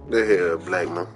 The hell, black man.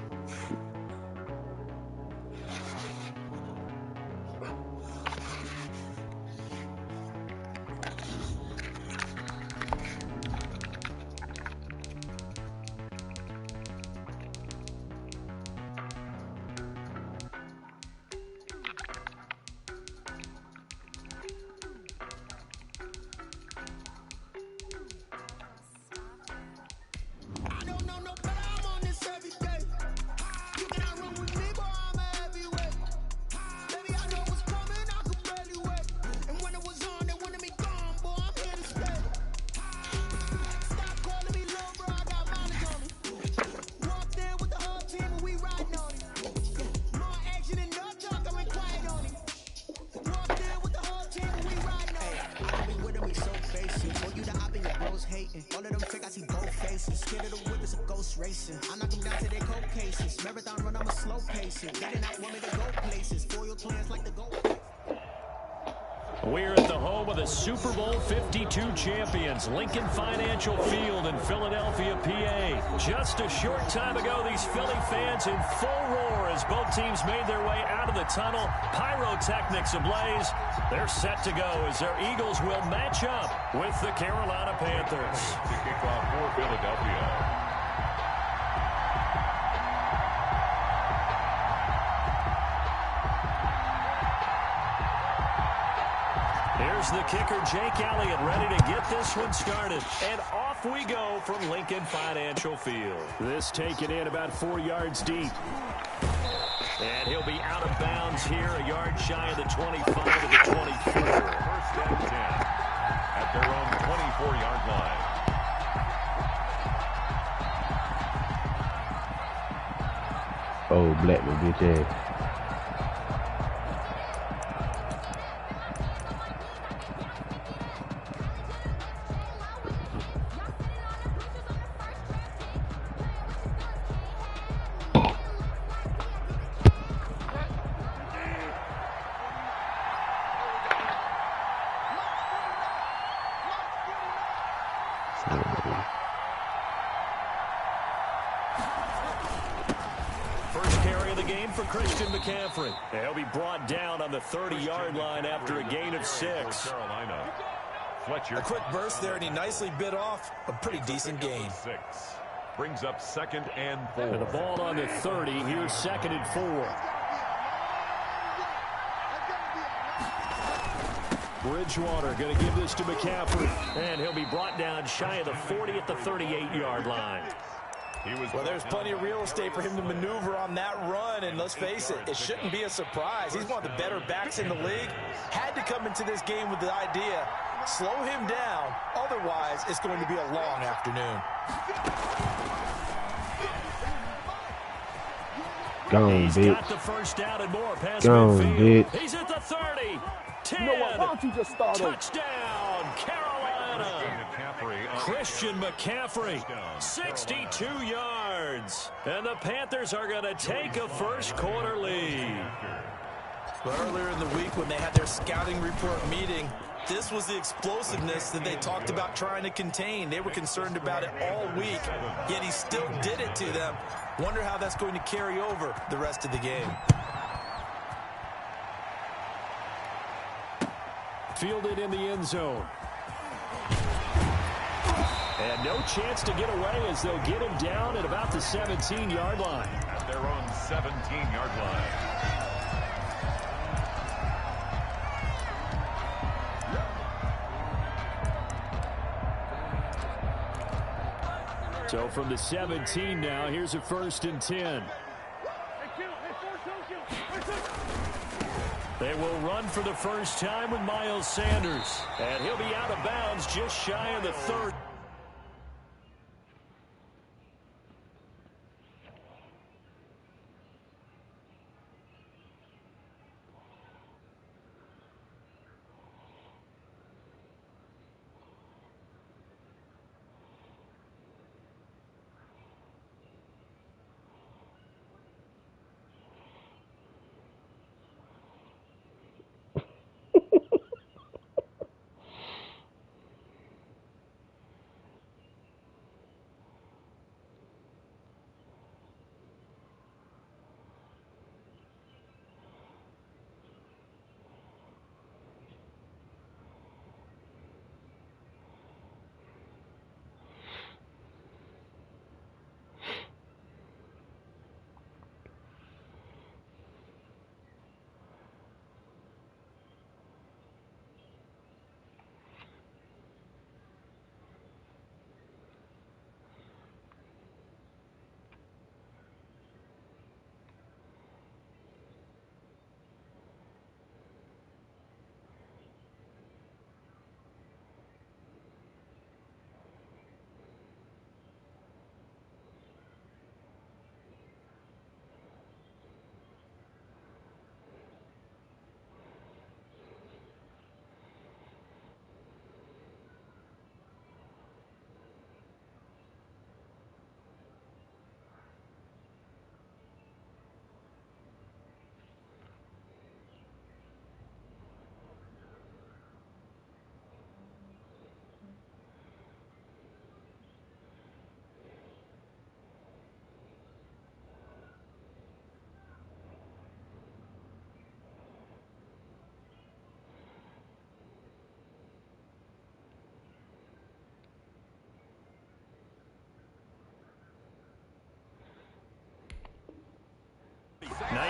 We're at the home of the Super Bowl 52 champions, Lincoln Financial Field in Philadelphia, PA. Just a short time ago, these Philly fans in full roar as both teams made their way out of the tunnel. Pyrotechnics ablaze. They're set to go as their Eagles will match up with the Carolina Panthers. To kick off for Philadelphia. Here's the kicker, Jake Elliott, ready to get this one started. And off we go from Lincoln Financial Field. This taken in about 4 yards deep. And he'll be out of bounds here, a yard shy of the 25 to the 24. First and 10 at their own 24-yard line. Oh, Blackman, bitch ass. He'll be brought down on the 30-yard line after a gain of 6. Carolina. Fletcher. A quick burst there, and he nicely bit off a pretty decent gain. 6 brings up 2nd and 4. And the ball on the 30. Here's 2nd and 4. Bridgewater going to give this to McCaffrey. And he'll be brought down shy of the 40 at the 38-yard line. Well, there's plenty of real estate for him to maneuver on that run, and let's face it, it shouldn't be a surprise. He's one of the better backs in the league. Had to come into this game with the idea, slow him down, otherwise it's going to be a long afternoon. Gone, He's bitch. got the first down and more. Pass Gone, midfield. bitch. He's at the 30. 10. You know what? Why don't you just start over? Touchdown, Carolina. Christian McCaffrey, 62 yards. And the Panthers are going to take a first-quarter lead. But earlier in the week when they had their scouting report meeting, this was the explosiveness that they talked about trying to contain. They were concerned about it all week, yet he still did it to them. Wonder how that's going to carry over the rest of the game. Fielded in the end zone. And no chance to get away as they'll get him down at about the 17-yard line. At their own 17-yard line. So from the 17 now, here's a 1st and 10. They will run for the first time with Miles Sanders. And he'll be out of bounds just shy of the 30.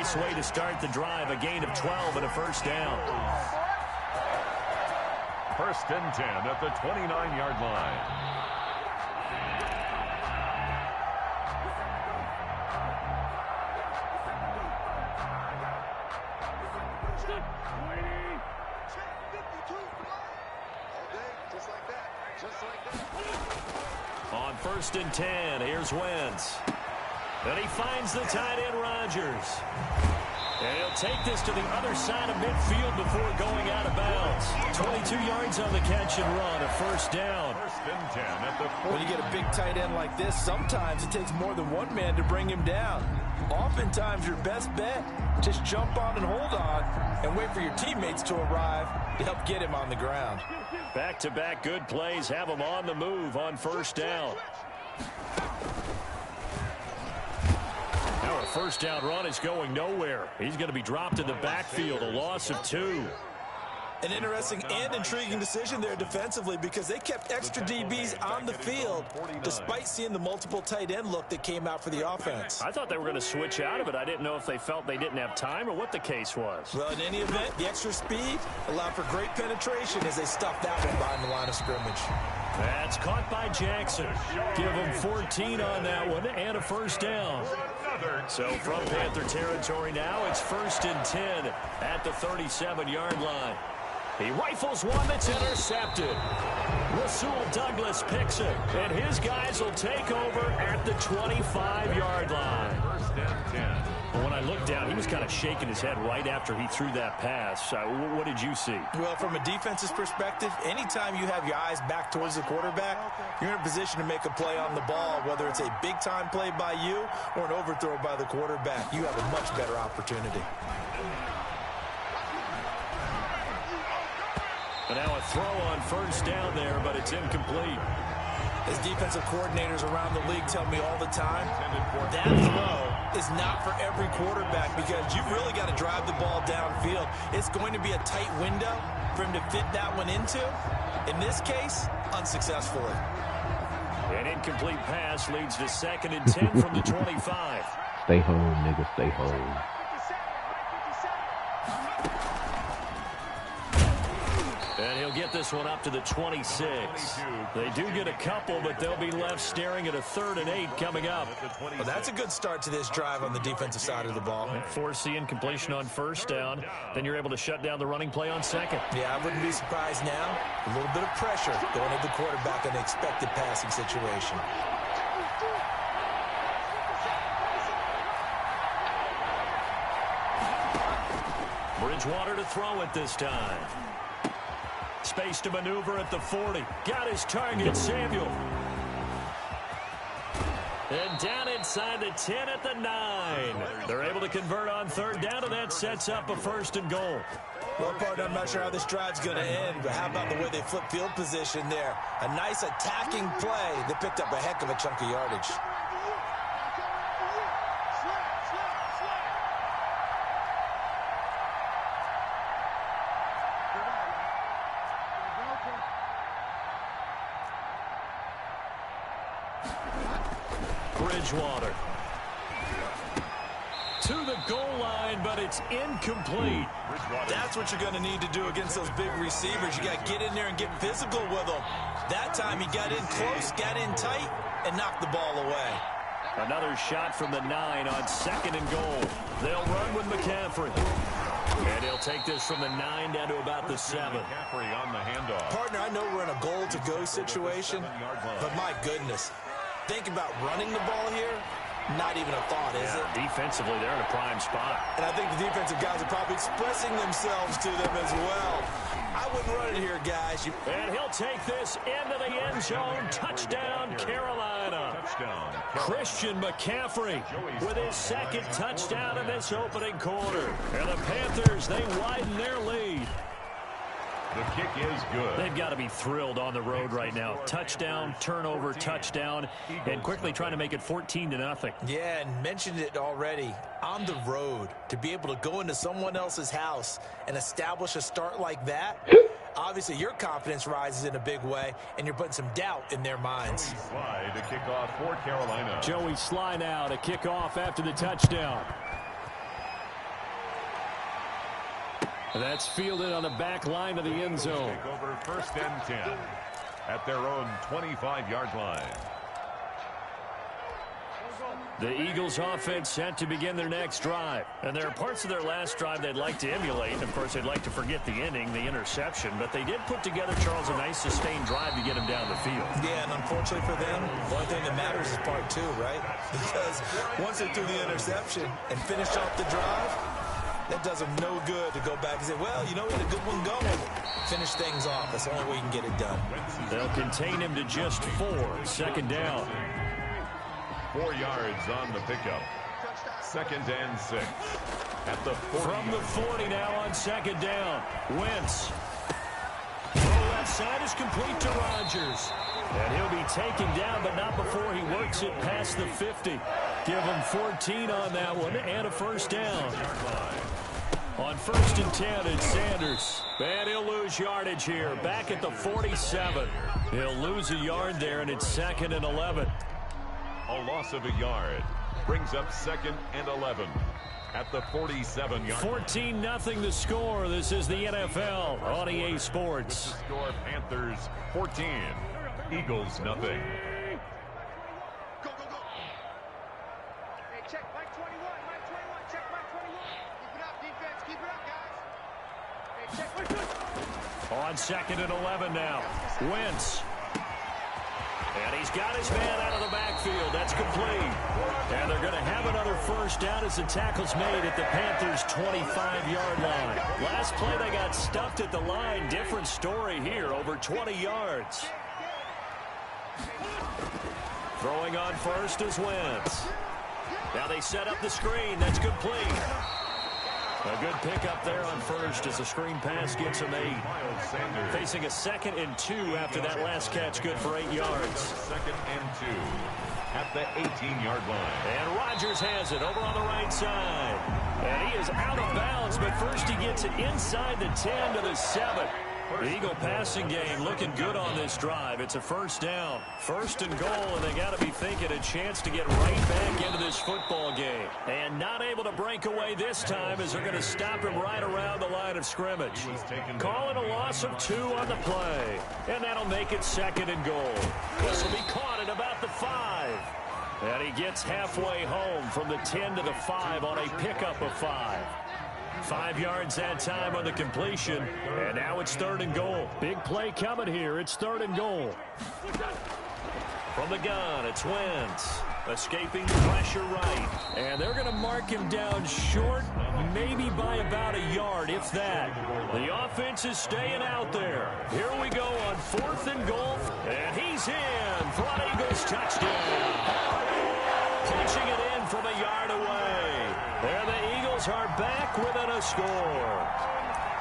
nice way to start the drive. A gain of 12 and a first down. 1st and 10 at the 29-yard line. On 1st and 10, here's Wentz. And he finds the tight end, Rodgers. And he'll take this to the other side of midfield before going out of bounds. 22 yards on the catch and run, a first down. 1st and 10 at the 40. When you get a big tight end like this, sometimes it takes more than one man to bring him down. Oftentimes, your best bet, just jump on and hold on and wait for your teammates to arrive to help get him on the ground. Back-to-back good plays have him on the move on first down. Now a first down run is going nowhere. He's going to be dropped in the backfield, a loss of 2. An interesting and intriguing decision there defensively because they kept extra DBs on the field despite seeing the multiple tight end look that came out for the offense. I thought they were going to switch out of it. I didn't know if they felt they didn't have time or what the case was. Well, in any event, the extra speed allowed for great penetration as they stuffed that one behind the line of scrimmage. That's caught by Jackson. Give him 14 on that one and a first down. So from Panther territory now, it's 1st and 10 at the 37-yard line. He rifles one that's intercepted. Rasul Douglas picks it, and his guys will take over at the 25-yard line. 1st and 10. Well, when I looked down, he was kind of shaking his head right after he threw that pass. What did you see? Well, from a defense's perspective, anytime you have your eyes back towards the quarterback, you're in a position to make a play on the ball, whether it's a big-time play by you or an overthrow by the quarterback. You have a much better opportunity. But now a throw on first down there, but it's incomplete. As defensive coordinators around the league tell me all the time, that throw is not for every quarterback because you've really got to drive the ball downfield. It's going to be a tight window for him to fit that one into. In this case, unsuccessfully. An incomplete pass leads to 2nd and 10 from the 25. Stay home, nigga, stay home. And he'll get this one up to the 26. They do get a couple, but they'll be left staring at a 3rd and 8 coming up. Well, that's a good start to this drive on the defensive side of the ball. Force the incompletion on first down. Then you're able to shut down the running play on 2nd. Yeah, I wouldn't be surprised now. A little bit of pressure going at the quarterback in the expected passing situation. Bridgewater to throw it this time. Space to maneuver at the 40. Got his target, Samuel. And down inside the 10 at the 9. They're able to convert on 3rd down, and that sets up a 1st and goal. Well, partner, I'm not sure how this drive's going to end, but how about the way they flip field position there? A nice attacking play that picked up a heck of a chunk of yardage. Bridgewater to the goal line, but it's incomplete. That's what you're going to need to do against those big receivers. You got to get in there and get physical with them. That time he got in close, got in tight, and knocked the ball away. Another shot from the 9 on 2nd and goal. They'll run with McCaffrey. And he'll take this from the 9 down to about the 7. McCaffrey on the handoff. Partner, I know we're in a goal-to-go situation, but my goodness. Think about running the ball here. Not even a thought, is it? Defensively, they're in a prime spot. And I think the defensive guys are probably expressing themselves to them as well. I wouldn't run it here, guys. And he'll take this into the end zone. Touchdown, Carolina. Touchdown. Christian McCaffrey with his 2nd touchdown in this opening quarter. And the Panthers, they widen their lead. The kick is good. They've got to be thrilled on the road right now. Touchdown, turnover, touchdown, and quickly trying to make it 14-0. Yeah, and mentioned it already. On the road, to be able to go into someone else's house and establish a start like that, obviously your confidence rises in a big way, and you're putting some doubt in their minds. Joey Slye to kick off for Carolina. Joey Slye now to kick off after the touchdown. That's fielded on the back line of the end zone. Take over 1st and 10 at their own 25-yard line. The Eagles offense set to begin their next drive. And there are parts of their last drive they'd like to emulate. Of course, they'd like to forget the inning, the interception. But they did put together, Charles, a nice sustained drive to get him down the field. Yeah, and unfortunately for them, the only thing that matters is part 2, right? Because once they threw the interception and finished off the drive, that does them no good to go back and say, well, you know, we had a good one going. Finish things off. That's the only way you can get it done. They'll contain him to just 4. 2nd down. 4 yards on the pickup. 2nd and 6 at the 40. From the 40 now on 2nd down. Wentz. Left side is complete to Rodgers. And he'll be taken down, but not before he works it past the 50. Give him 14 on that one and a 1st down. On 1st and 10, it's Sanders. And he'll lose yardage here. Back at the 47. He'll lose a yard there, and it's 2nd and 11. A loss of a yard brings up 2nd and 11 at the 47-yard line. 14-0 the score. This is the NFL on EA Sports. With the score, Panthers 14, Eagles nothing. Go, go, go. Hey, check Mike 21, Mike 21, check Mike 21. Keep it up, defense, keep it up, guys. Hey, check Mike 21. On 2nd and 11 now. Wentz. And he's got his man out of the backfield. That's complete. And they're going to have another 1st down as the tackle's made at the Panthers' 25-yard line. Last play, they got stuffed at the line. Different story here, over 20 yards. Throwing on 1st is Wentz. Now they set up the screen. That's complete. A good pickup there on 1st as the screen pass gets him 8. Facing a 2nd and 2 after that last catch, good for 8 yards. 2nd and 2 at the 18-yard line. And Rodgers has it over on the right side. And he is out of bounds, but first he gets it inside the 10 to the 7. The Eagle passing game looking good on this drive. It's a 1st down. 1st and goal, and they got to be thinking a chance to get right back into this football game. And not able to break away this time as they're going to stop him right around the line of scrimmage. Calling a loss of 2 on the play. And that'll make it 2nd and goal. This will be caught at about the 5. And he gets halfway home from the 10 to the 5 on a pickup of 5. 5 yards that time on the completion, and now it's 3rd and goal. Big play coming here. It's 3rd and goal. From the gun, it's Wentz. Escaping the pressure right. And they're going to mark him down short, maybe by about a yard, if that. The offense is staying out there. Here we go on 4th and goal, and he's in for an Eagles touchdown. Punching it in from a yard away. There the Eagles are back within a score.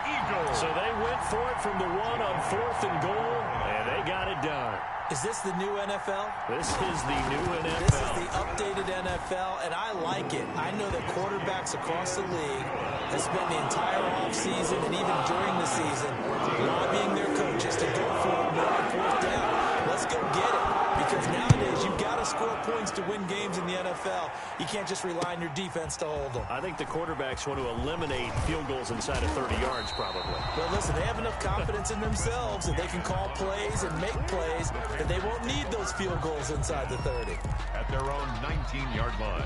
Eagles. So they went for it from the 1 on 4th and goal, and they got it done. Is this the new NFL? This is the new NFL. This is the updated NFL, and I like it. I know that quarterbacks across the league have spent the entire offseason and even during the season lobbying their coaches to go for it more on 4th down. Let's go get it. Because nowadays, you've got to score points to win games in the NFL. You can't just rely on your defense to hold them. I think the quarterbacks want to eliminate field goals inside of 30 yards, probably. Well, listen, they have enough confidence in themselves that they can call plays and make plays that they won't need those field goals inside the 30. At their own 19-yard line.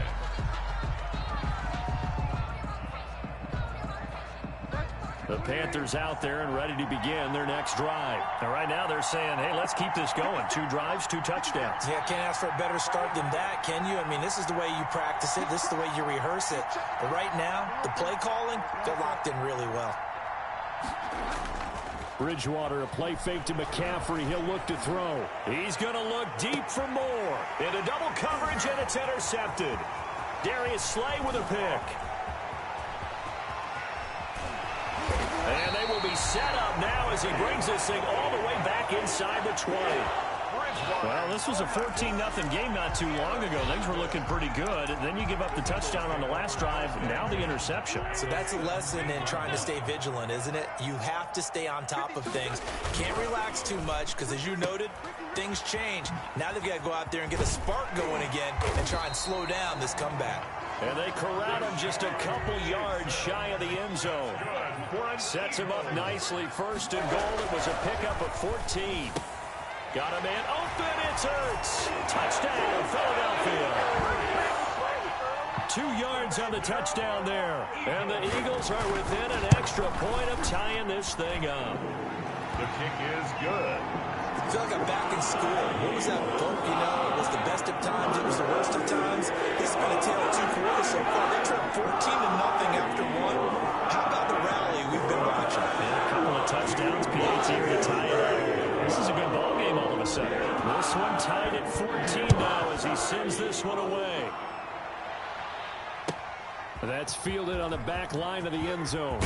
The Panthers out there and ready to begin their next drive. And right now they're saying, hey, let's keep this going. 2 drives, 2 touchdowns. Yeah, can't ask for a better start than that, can you? I mean, this is the way you practice it. This is the way you rehearse it. But right now, the play calling, they're locked in really well. Bridgewater, a play fake to McCaffrey. He'll look to throw. He's going to look deep for more. Into double coverage, and it's intercepted. Darius Slay with a pick. And they will be set up now as he brings this thing all the way back inside the 20. Well, this was a 14-0 game not too long ago. Things were looking pretty good. Then you give up the touchdown on the last drive. Now the interception. So that's a lesson in trying to stay vigilant, isn't it? You have to stay on top of things. Can't relax too much because, as you noted, things change. Now they've got to go out there and get a spark going again and try and slow down this comeback. And they corral him just a couple yards shy of the end zone. Sets him up nicely. First and goal. It was a pickup of 14. Got a man open. It's Ertz. Touchdown, Philadelphia. 2 yards on the touchdown there. And the Eagles are within an extra point of tying this thing up. The kick is good. I feel like I'm back in school. What was that book, you know? It was the best of times. It was the worst of times. This has been a tale of 2 quarters so far. They trailed 14-0 after 1. How about the rally we've been watching? And a couple of touchdowns. PAT here to tie it up. This is a good ball game all of a sudden. This one tied at 14 now as he sends this one away. That's fielded on the back line of the end zone.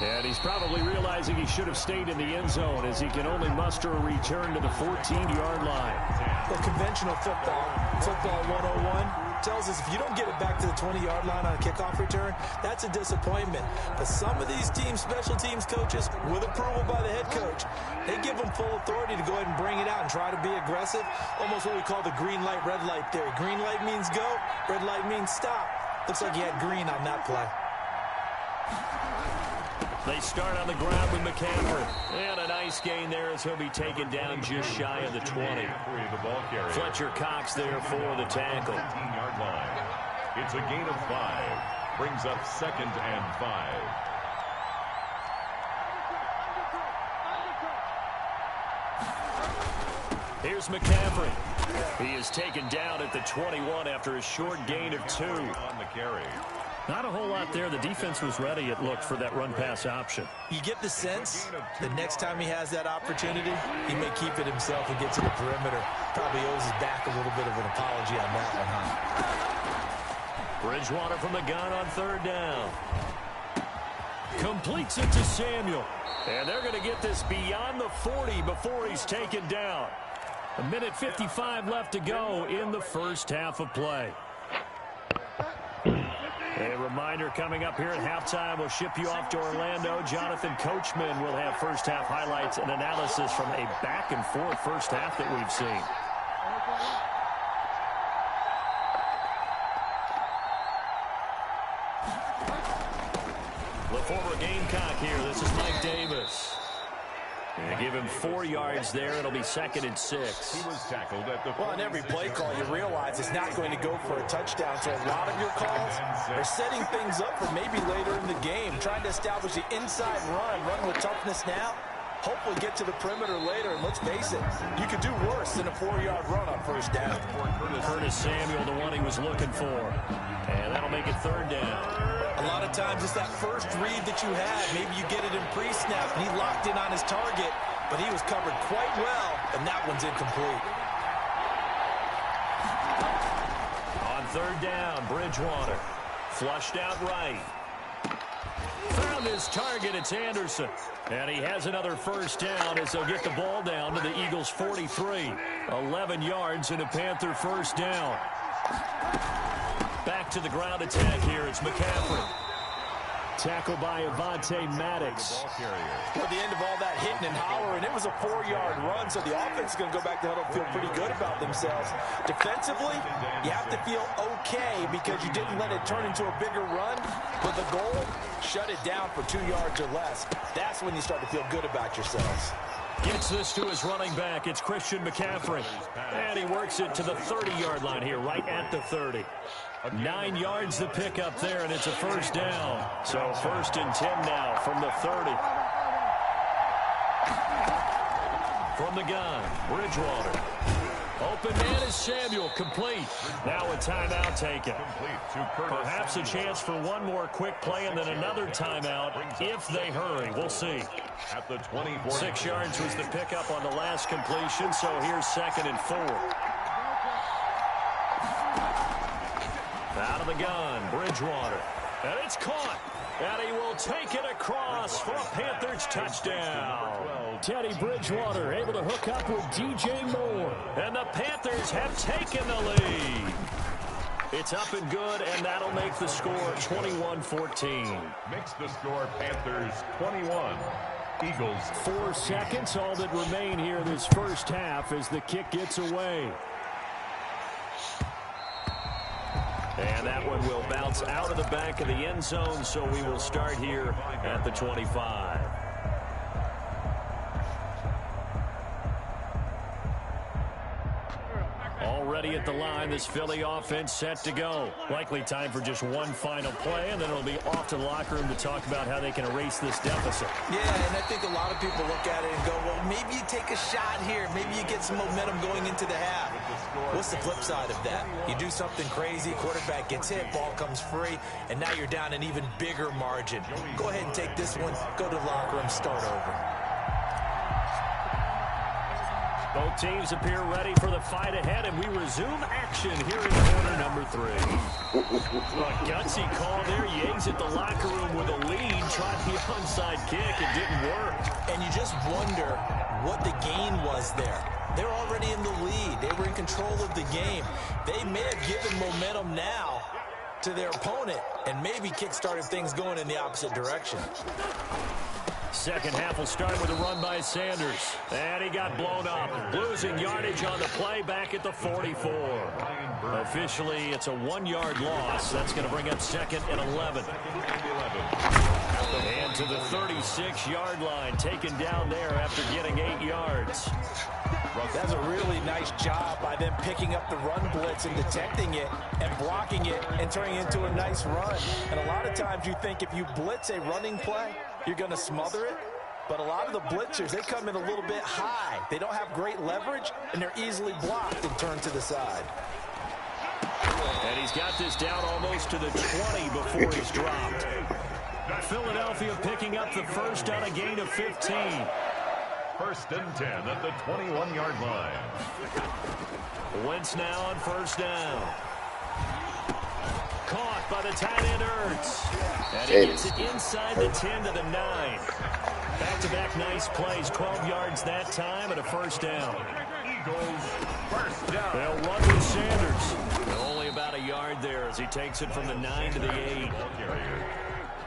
And he's probably realizing he should have stayed in the end zone as he can only muster a return to the 14-yard line. Well, conventional football 101, tells us if you don't get it back to the 20-yard line on a kickoff return, that's a disappointment. But some of these teams, special teams coaches, with approval by the head coach, they give them full authority to go ahead and bring it out and try to be aggressive. Almost what we call the green light, red light theory. Green light means go, red light means stop. Looks like he had green on that play. They start on the ground with McCaffrey. And a nice gain there as he'll be taken down just shy of the 20. Fletcher Cox there for the tackle. 15-yard line. It's a gain of 5. Brings up 2nd and 5. Here's McCaffrey. He is taken down at the 21 after a short gain of 2. On the carry. Not a whole lot there. The defense was ready, it looked, for that run-pass option. You get the sense the next time he has that opportunity, he may keep it himself and get to the perimeter. Probably owes his back a little bit of an apology on that one, huh? Bridgewater from the gun on 3rd down. Completes it to Samuel. And they're going to get this beyond the 40 before he's taken down. 1:55 left to go in the first half of play. A reminder coming up here at halftime, we'll ship you off to Orlando. Jonathan Coachman will have first half highlights and analysis from a back-and-forth first half that we've seen. The former Gamecock here. This is Mike Davis. And give him 4 yards there. It'll be 2nd and 6. He was tackled at the Well, on every play call, you realize it's not going to go for a touchdown. So a lot of your calls are setting things up for maybe later in the game, trying to establish the inside run with toughness now. Hopefully get to the perimeter later. And let's face it, you could do worse than a 4-yard run on first down. Curtis Samuel, the one he was looking for. And that'll make it 3rd down. A lot of times it's that first read that you have. Maybe you get it in pre-snap, and he locked in on his target, but he was covered quite well, and that one's incomplete. On 3rd down, Bridgewater. Flushed out right. Found his target. It's Anderson. And he has another first down as they'll get the ball down to the Eagles' 43. 11 yards and a Panther first down. Back to the ground attack here. It's McCaffrey. Tackled by Avonte Maddox. At the end of all that hitting and hollering, it was a 4-yard run, so the offense is going to go back to huddle and feel pretty good about themselves. Defensively, you have to feel okay because you didn't let it turn into a bigger run. But the goal, shut it down for 2 yards or less. That's when you start to feel good about yourselves. Gets this to his running back. It's Christian McCaffrey. And he works it to the 30-yard line here, right at the 30. 9 yards the pick up there, and it's a first down. So 1st and 10 now from the 30. From the gun, Bridgewater. Open man is Samuel, complete. Now a timeout taken. Perhaps a chance for one more quick play and then another timeout if they hurry. We'll see. At the 24. 6 yards was the pickup on the last completion, so here's 2nd and 4. Out of the gun, Bridgewater. And it's caught. And he will take it across for a Panthers touchdown. Teddy Bridgewater able to hook up with DJ Moore. And the Panthers have taken the lead. It's up and good, and that'll make the score 21-14. Makes the score Panthers 21. Eagles. 4 seconds, all that remain here this first half as the kick gets away. And And that one will bounce out of the back of the end zone, so we will start here at the 25. Already at the line, this Philly offense set to go. Likely time for just one final play, and then it'll be off to the locker room to talk about how they can erase this deficit. Yeah, and I think a lot of people look at it and go, well, maybe you take a shot here. Maybe you get some momentum going into the half. What's the flip side of that? You do something crazy, quarterback gets hit, ball comes free, and now you're down an even bigger margin. Go ahead and take this one, go to the locker room, start over. Both teams appear ready for the fight ahead, and we resume action here in quarter number 3. A gutsy call there. You exit the locker room with a lead, tried the onside kick. It didn't work. And you just wonder what the gain was there. They're already in the lead. They were in control of the game. They may have given momentum now to their opponent and maybe kick-started things going in the opposite direction. Second half will start with a run by Sanders. And he got blown up. Losing yardage on the play back at the 44. Officially, it's a 1-yard loss. That's going to bring up 2nd and 11. And to the 36-yard line, taken down there after getting 8 yards. That's a really nice job by them picking up the run blitz and detecting it and blocking it and turning it into a nice run. And a lot of times you think if you blitz a running play, you're going to smother it. But a lot of the blitzers, they come in a little bit high. They don't have great leverage, and they're easily blocked and turned to the side. And he's got this down almost to the 20 before he's dropped. Philadelphia picking up the first on a gain of 15. 1st and 10 at the 21-yard line. Wentz now on first down. Caught by the tight end Ertz. And he gets it inside the 10 to the 9. Back-to-back nice plays, 12 yards that time and a first down. Eagles, first down. They'll run with Sanders. Only about a yard there as he takes it from the 9 to the 8.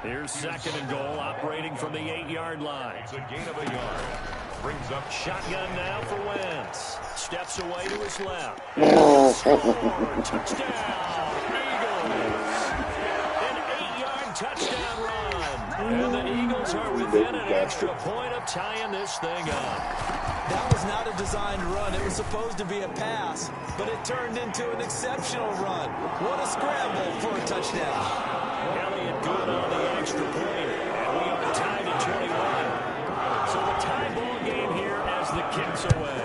Here's 2nd and goal, operating from the 8-yard line. It's a gain of a yard. Brings up shotgun now for Wentz. Steps away to his left. Touchdown, Eagles. An 8-yard touchdown run. And the Eagles are within an extra point of tying this thing up. That was not a designed run. It was supposed to be a pass, but it turned into an exceptional run. What a scramble for a touchdown. Elliott good on the extra point. And we are tied at 21. So the tie ball game here as the kick's away.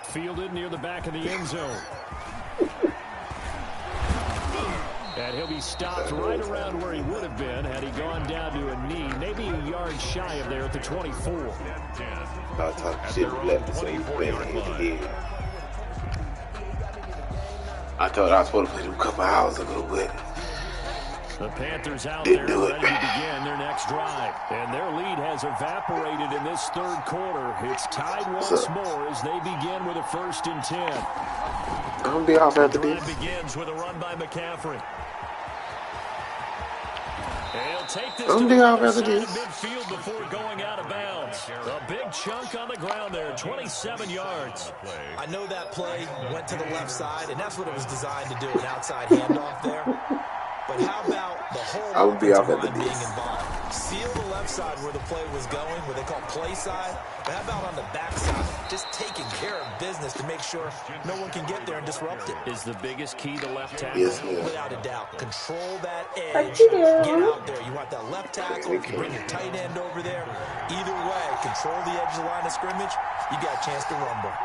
Fielded near the back of the end zone. And he'll be stopped right around where he would have been had he gone down to a knee, maybe a yard shy of there at the 24. I talked shit left so he went in the head. I thought I was supposed to play them a couple hours ago, but the Panthers out there ready to begin their next drive. And their lead has evaporated in this third quarter. It's tied once more as they begin with a 1st and 10. I'm going to be off after this. The drive begins with a run by McCaffrey. And he'll take this to the other side of midfield before going out of bounds. A big chunk on the ground there, 27 yards. I know that play went to the left side, and that's what it was designed to do, an outside handoff there. But how about the whole offensive line being involved? Seal the left side where the play was going, what they call play side. But how about on the back side? Just taking care of business to make sure no one can get there and disrupt it. Is the biggest key to left tackle? Yes, without a doubt. Control that edge. Get out there. You want that left tackle. You can bring your tight end over there. Either way, control the edge of the line of scrimmage. You got a chance to rumble.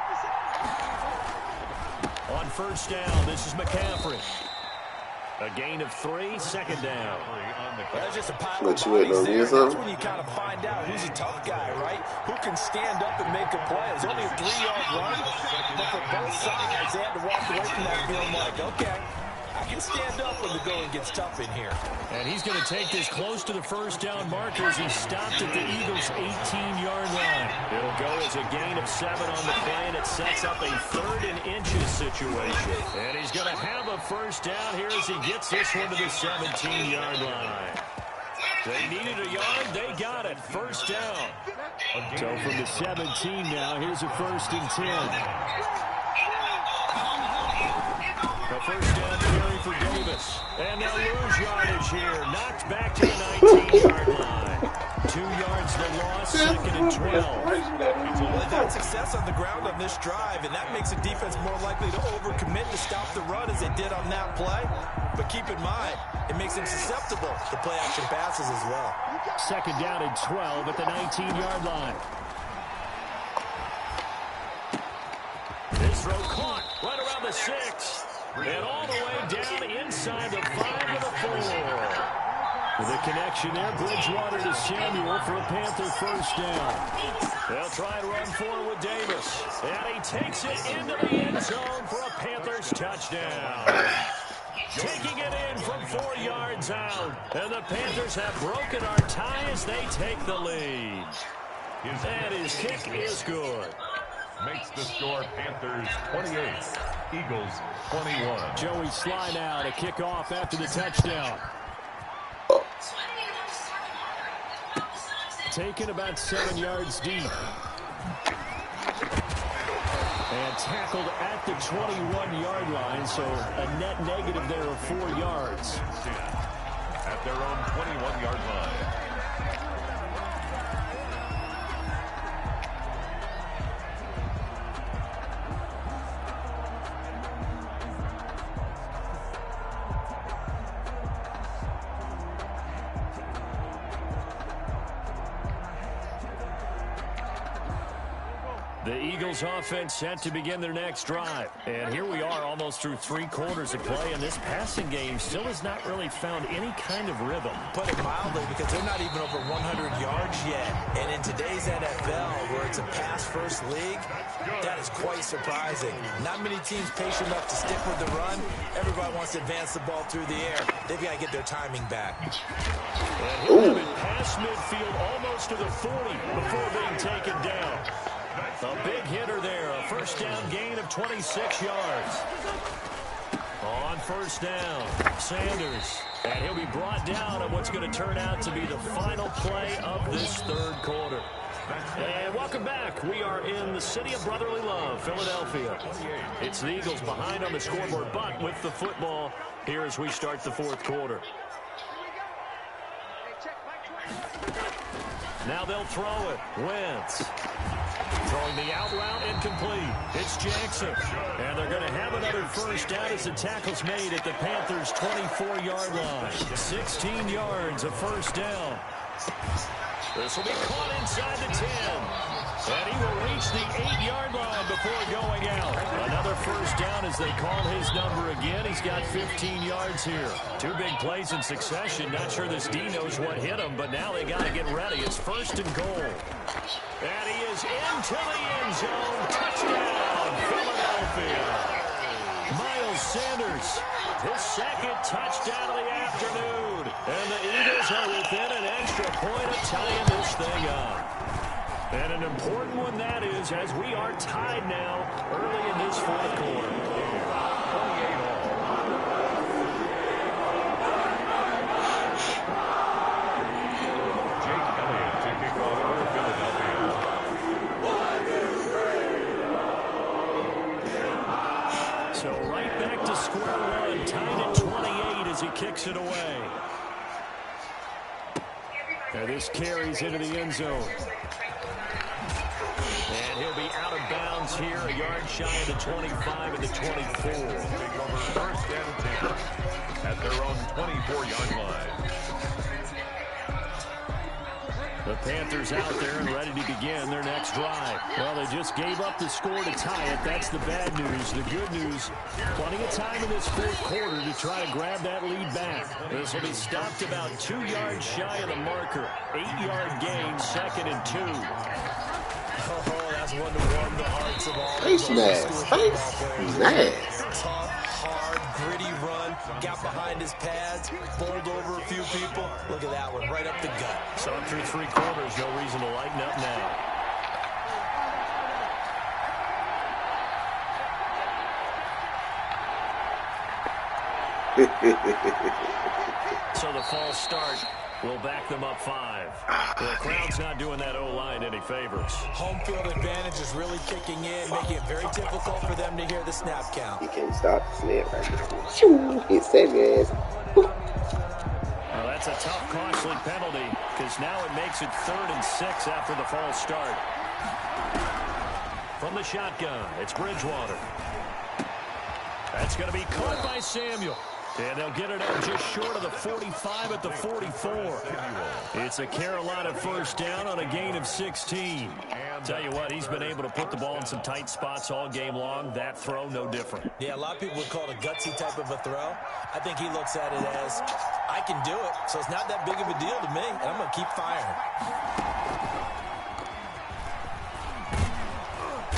On first down, this is McCaffrey. A gain of 3, 2nd down. That's just a pile of bodies there. That's when you kind of find out who's a tough guy, right? Who can stand up and make a play. It was only a 3-yard run, but for both sides, they had to walk away from that feeling like, okay, I can stand up when the going gets tough in here. And he's going to take this close to the first down marker as he stopped at the Eagles' 18-yard line. It'll go as a gain of 7 on the play, and it sets up a 3rd and inches situation. And he's going to have a first down here as he gets this one to the 17-yard line. They needed a yard. They got it. First down. So from the 17 now, here's a 1st and 10. first down carry for Davis. And they'll lose yardage here. Knocked back to the 19-yard line. 2 yards the loss, second and 12. Well, they've had success on the ground on this drive, and that makes the defense more likely to overcommit to stop the run as they did on that play. But keep in mind, it makes them susceptible to play-action passes as well. Second down and 12 at the 19-yard line. This throw caught right around the 6. And all the way down inside the 5 to the 4. The connection there, Bridgewater to Samuel for a Panther first down. They'll try and run forward with Davis. And he takes it into the end zone for a Panthers touchdown. Taking it in from 4 yards out. And the Panthers have broken our tie as they take the lead. And his kick is good. Makes the score Panthers 28, Eagles 21. Joey Sly now to kick off after the touchdown. Taken about 7 yards deep. And tackled at the 21-yard line, so a net negative there of 4 yards. At their own 21-yard line. The Eagles offense set to begin their next drive. And here we are almost through 3 quarters of play, and this passing game still has not really found any kind of rhythm. Put it mildly, because they're not even over 100 yards yet. And in today's NFL, where it's a pass-first league, that is quite surprising. Not many teams patient enough to stick with the run. Everybody wants to advance the ball through the air. They've got to get their timing back. And he'll have it past midfield almost to the 40 before being taken down. A big hitter there, a first down gain of 26 yards. On first down, Sanders. And he'll be brought down on what's going to turn out to be the final play of this third quarter. And welcome back. We are in the city of brotherly love, Philadelphia. It's the Eagles behind on the scoreboard, but with the football here as we start the fourth quarter. Now they'll throw it. Wentz. Throwing the out route incomplete. It's Jackson. And they're going to have another first down as the tackle's made at the Panthers' 24-yard line. 16 yards of first down. This will be caught inside the 10. And he will reach the 8-yard line before going out. Another first down as they call his number again. He's got 15 yards here. 2 big plays in succession. Not sure this D knows what hit him, but now they got to get ready. It's first and goal. And he is into the end zone. Touchdown, Philadelphia. Miles Sanders, his second touchdown of the afternoon. And the Eagles are within an extra point of tying this thing up. And an important one that is, as we are tied now early in this fourth quarter. 28 all. Jake Elliott to kick off for Philadelphia. So right back to square one, tied at 28 as he kicks it away. And this carries into the end zone. And he'll be out of bounds here, a yard shy of the 25 and the 24. Take over first and 10 at their own 24-yard line. The Panthers out there and ready to begin their next drive. Well, they just gave up the score to tie it. That's the bad news. The good news, plenty of time in this fourth quarter to try to grab that lead back. This will be stopped about 2 yards shy of the marker. 8-yard gain, second and 2. Oh, that's one to warm the hearts of all. Face mask. Face mask. Tough, hard, gritty run. Got behind his pads. Bowled over a few people. Look at that one, right up the gut. So through 3 quarters, no reason to lighten up now. So the false start will back them up 5. The crowd's not doing that O-line any favors. Home field advantage is really kicking in, making it very difficult for them to hear the snap count. He can't stop the snap right now. Shoo! Hit that ass. Well, that's a tough, costly penalty because now it makes it 3rd and 6 after the false start. From the shotgun, it's Bridgewater. That's going to be caught by Samuel. And they'll get it up just short of the 45 at the 44. It's a Carolina first down on a gain of 16. Tell you what, he's been able to put the ball in some tight spots all game long. That throw, no different. Yeah, a lot of people would call it a gutsy type of a throw. I think he looks at it as, I can do it, so it's not that big of a deal to me, and I'm going to keep firing.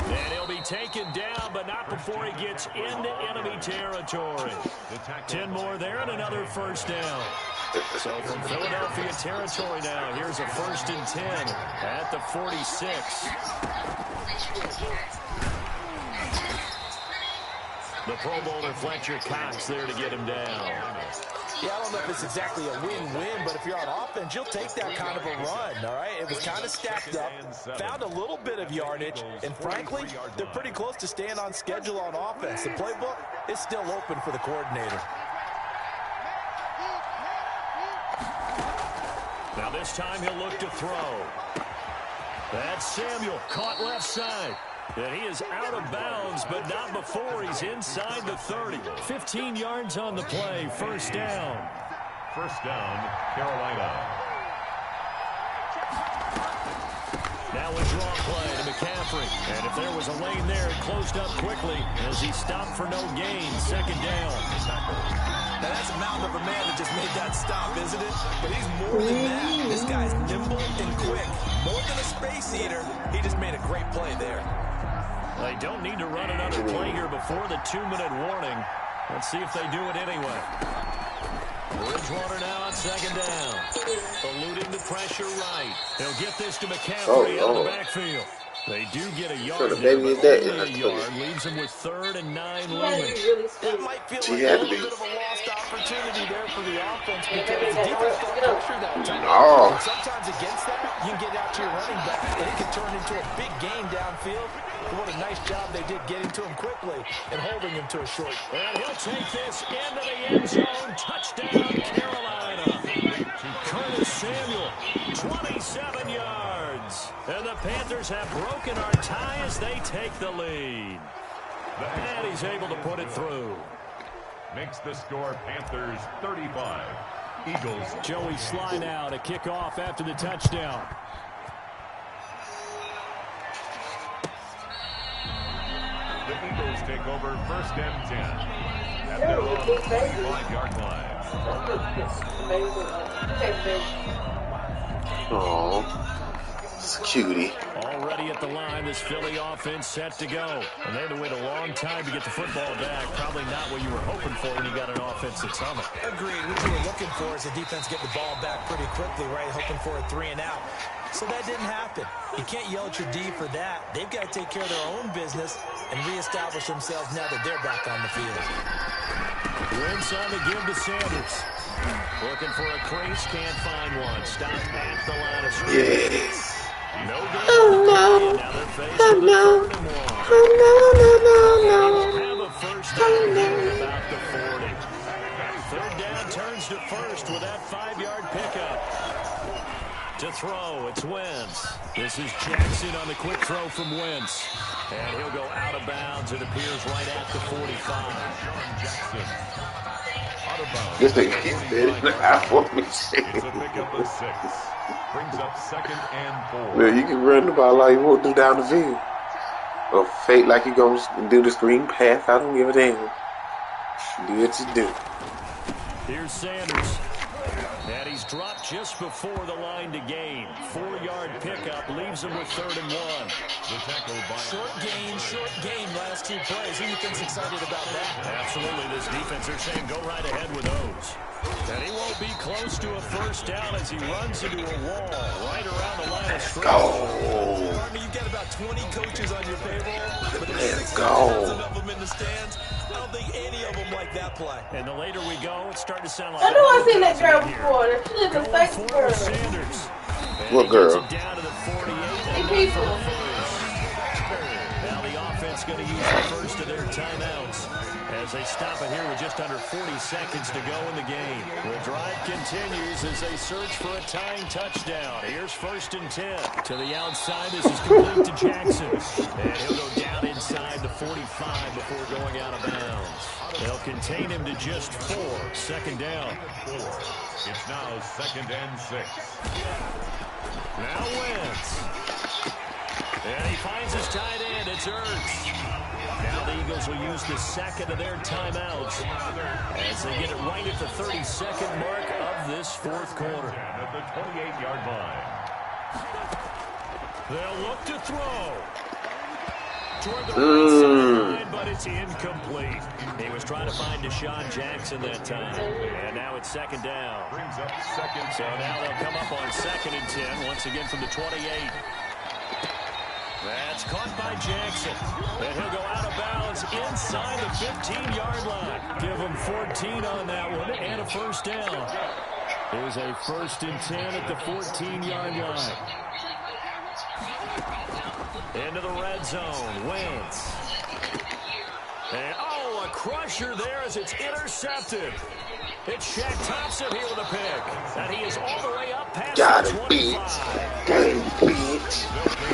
And he'll be taken down, but not before he gets into enemy territory. 10 more there and another first down. So from Philadelphia territory now, here's a 1st and 10 at the 46. The Pro Bowler Fletcher Cox there to get him down. Yeah, I don't know if it's exactly a win-win, but if you're on offense, you'll take that kind of a run, all right? It was kind of stacked up, found a little bit of yardage, and frankly, they're pretty close to staying on schedule on offense. The playbook is still open for the coordinator. Now this time he'll look to throw. That's Samuel, caught left side. And he is out of bounds, but not before he's inside the 30. 15 yards on the play, first down. First down, Carolina. Now a draw play to McCaffrey. And if there was a lane there, it closed up quickly as he stopped for no gain. Second down. Now that's a mountain of a man that just made that stop, isn't it? But he's more than that. This guy's nimble and quick. More than a space eater, he just made a great play there. They don't need to run another play here before the 2-minute warning. Let's see if they do it anyway. Bridgewater now on second down. Eluding the pressure right. He'll get this to McCaffrey out of the backfield. They do get a yard there, but only a yard leaves him with 3rd and 9 looming. That might feel like a little bit of a lost opportunity there for the offense because the defense got pressure that time. And sometimes against that, you can get out to your running back, and it can turn into a big gain downfield. But what a nice job they did getting to him quickly and holding him to a short. And he'll take this into the end zone. Touchdown, Carolina. Curtis Samuel, 27 yards. And the Panthers have broken our tie as they take the lead. And he's able to put it through. Makes the score Panthers 35. Eagles. Joey Sly now to kick off after the touchdown. The Eagles take over 1st and 10 at their own 25-yard line. Oh, it's a cutie. Already at the line, this Philly offense set to go. And they had to wait a long time to get the football back. Probably not what you were hoping for when you got an offense that's humming. Agreed. What you were looking for is the defense get the ball back pretty quickly, right? Hoping for a 3 and out. So that didn't happen. You can't yell at your D for that. They've got to take care of their own business and reestablish themselves now that they're back on the field. Wentz on the give to Sanders. Looking for a crease, can't find one. Stopped at the line of scrimmage. Yes. No good. Oh no. Now they're faced Oh with a no. 3rd and 1. Oh no, no, no, They no. will have a first down here at about the 40. 3rd down turns to first with that 5-yard pickup. To throw, it's Wentz. This is Jackson on the quick throw from Wentz. And he'll go out of bounds. It appears right at the 45. Jackson. Out of bounds. This nigga keeps it. I want me to say. It's a pickup of 6. Brings up 2nd and 4. Man, you can run the ball like you want to down the field. Or fake like you gonna do the screen pass. I don't give a damn. Do what you do. Here's Sanders. And he's dropped just before the line to gain. 4-yard pickup leaves him with 3rd and 1. The tackle by Short gain, last 2 plays. Who do you think's excited about that? Absolutely, this defense, they're saying go right ahead with those. And he won't be close to a first down as he runs into a wall right around the line of scrimmage. Go. You've got about 20 coaches on your payroll, but there's Let's 6,000 go. of them in the stands. I don't think any of them like that play. And the later we go, it's starting to sound like I know I've seen that girl before. She lives in going for Statesboro. Sanders. What girl? Down to the 48 and for the first. Now the offense going to use the first of their timeouts as they stop it here with just under 40 seconds to go in the game. The drive continues as they search for a tying touchdown. Here's 1st and 10. To the outside, this is complete to Jackson. And he'll go down inside the 45 before going out of bounds. They'll contain him to just 4. 2nd down. It's now 2nd and 6. Now Wentz. And he finds his tight end. It's Ertz. Now the Eagles will use the 2nd of their timeouts as they get it right at the 32nd mark of this 4th quarter. At the 28-yard line. They'll look to throw. Toward the right sideline, but it's incomplete. He was trying to find Deshaun Jackson that time. And now it's 2nd down. Brings up 2nd. So now they'll come up on 2nd and 10, once again from the 28. That's caught by Jackson. And he'll go out of bounds inside the 15-yard line. Give him 14 on that one and a 1st down. There's a 1st and 10 at the 14-yard line. Into the red zone. Wentz. And, a crusher there as it's intercepted. It's Shaq Thompson here with a pick. And he is all the way up past the 25. Game, bitch.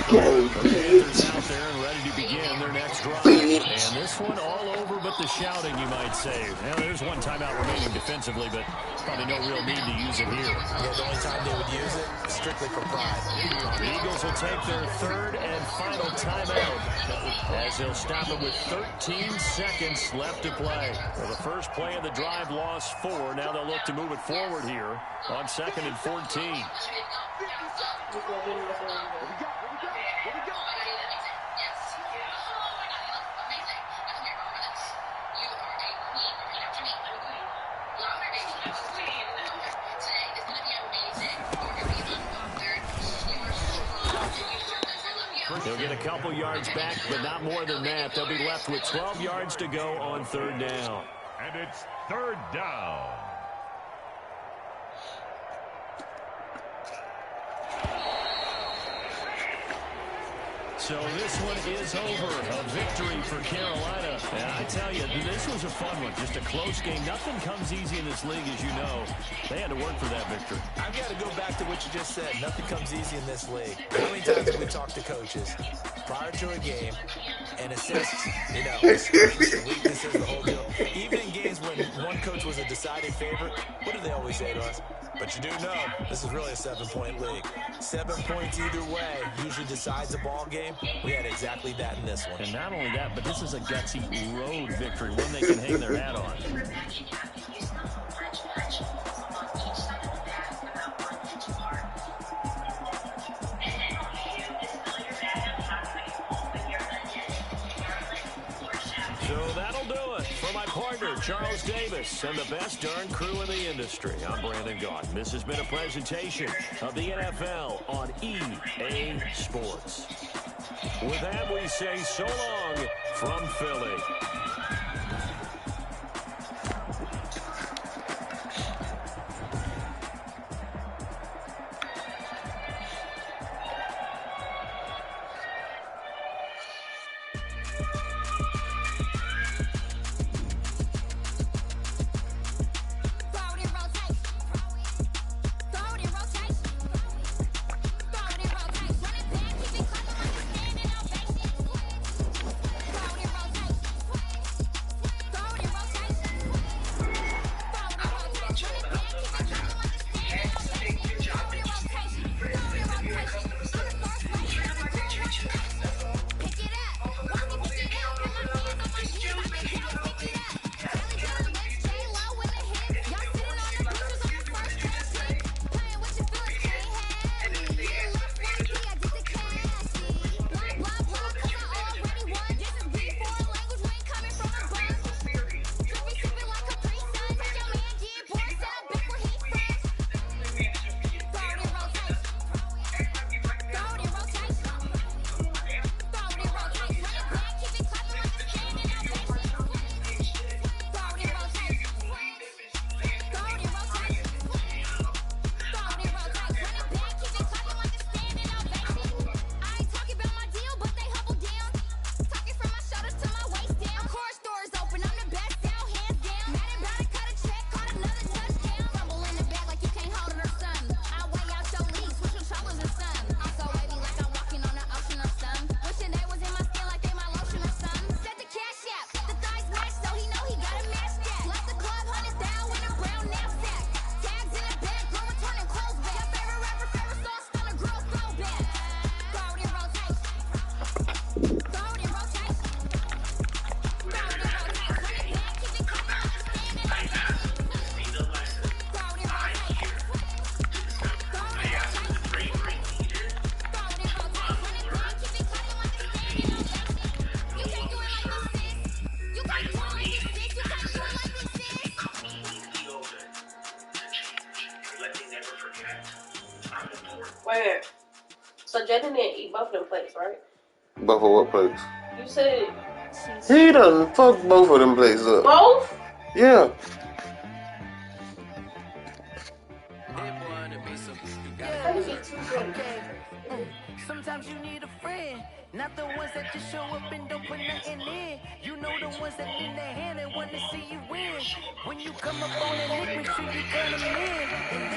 Game, Panthers out there and ready to begin their next drive. And this one all over but the shouting, you might say. Now, there's one timeout remaining defensively, but probably no real need to use it here. Yeah, the only time they would use it is strictly for pride. The Eagles will take their 3rd and final timeout as they'll stop it with 13 seconds left to play. Well, the first play of the drive lost 4. Now they'll look to move it forward here on 2nd and 14. They'll get a couple yards back, but not more than that. They'll be left with 12 yards to go on 3rd down. And it's 3rd down. So this one is over. A victory for Carolina. And I tell you, this was a fun one. Just a close game. Nothing comes easy in this league, as you know. They had to work for that victory. I've got to go back to what you just said. Nothing comes easy in this league. How many times have we talked to coaches prior to a game and assess, the weaknesses, the whole deal? Even in games when one coach was a decided favorite, what do they always say to us? But you do know this is really a 7-point league. 7 points either way usually decides a ball game. We had exactly that in this one. And not only that, but this is a gutsy road victory, one they can hang their hat on. So that'll do it for my partner, Charles Davis, and the best darn crew in the industry. I'm Brandon Gaughan. This has been a presentation of the NFL on EA Sports. With that, we say so long from Philly. Jaden didn't eat both of them plates, right? Both of what plates? You said... He done fucked both of them plates up. Both? Yeah. Sometimes you need a friend, not the ones that just show up and don't put nothing in. You know the ones that need their hand and want to see you win. When you come up on that lick, make sure you cut them in. And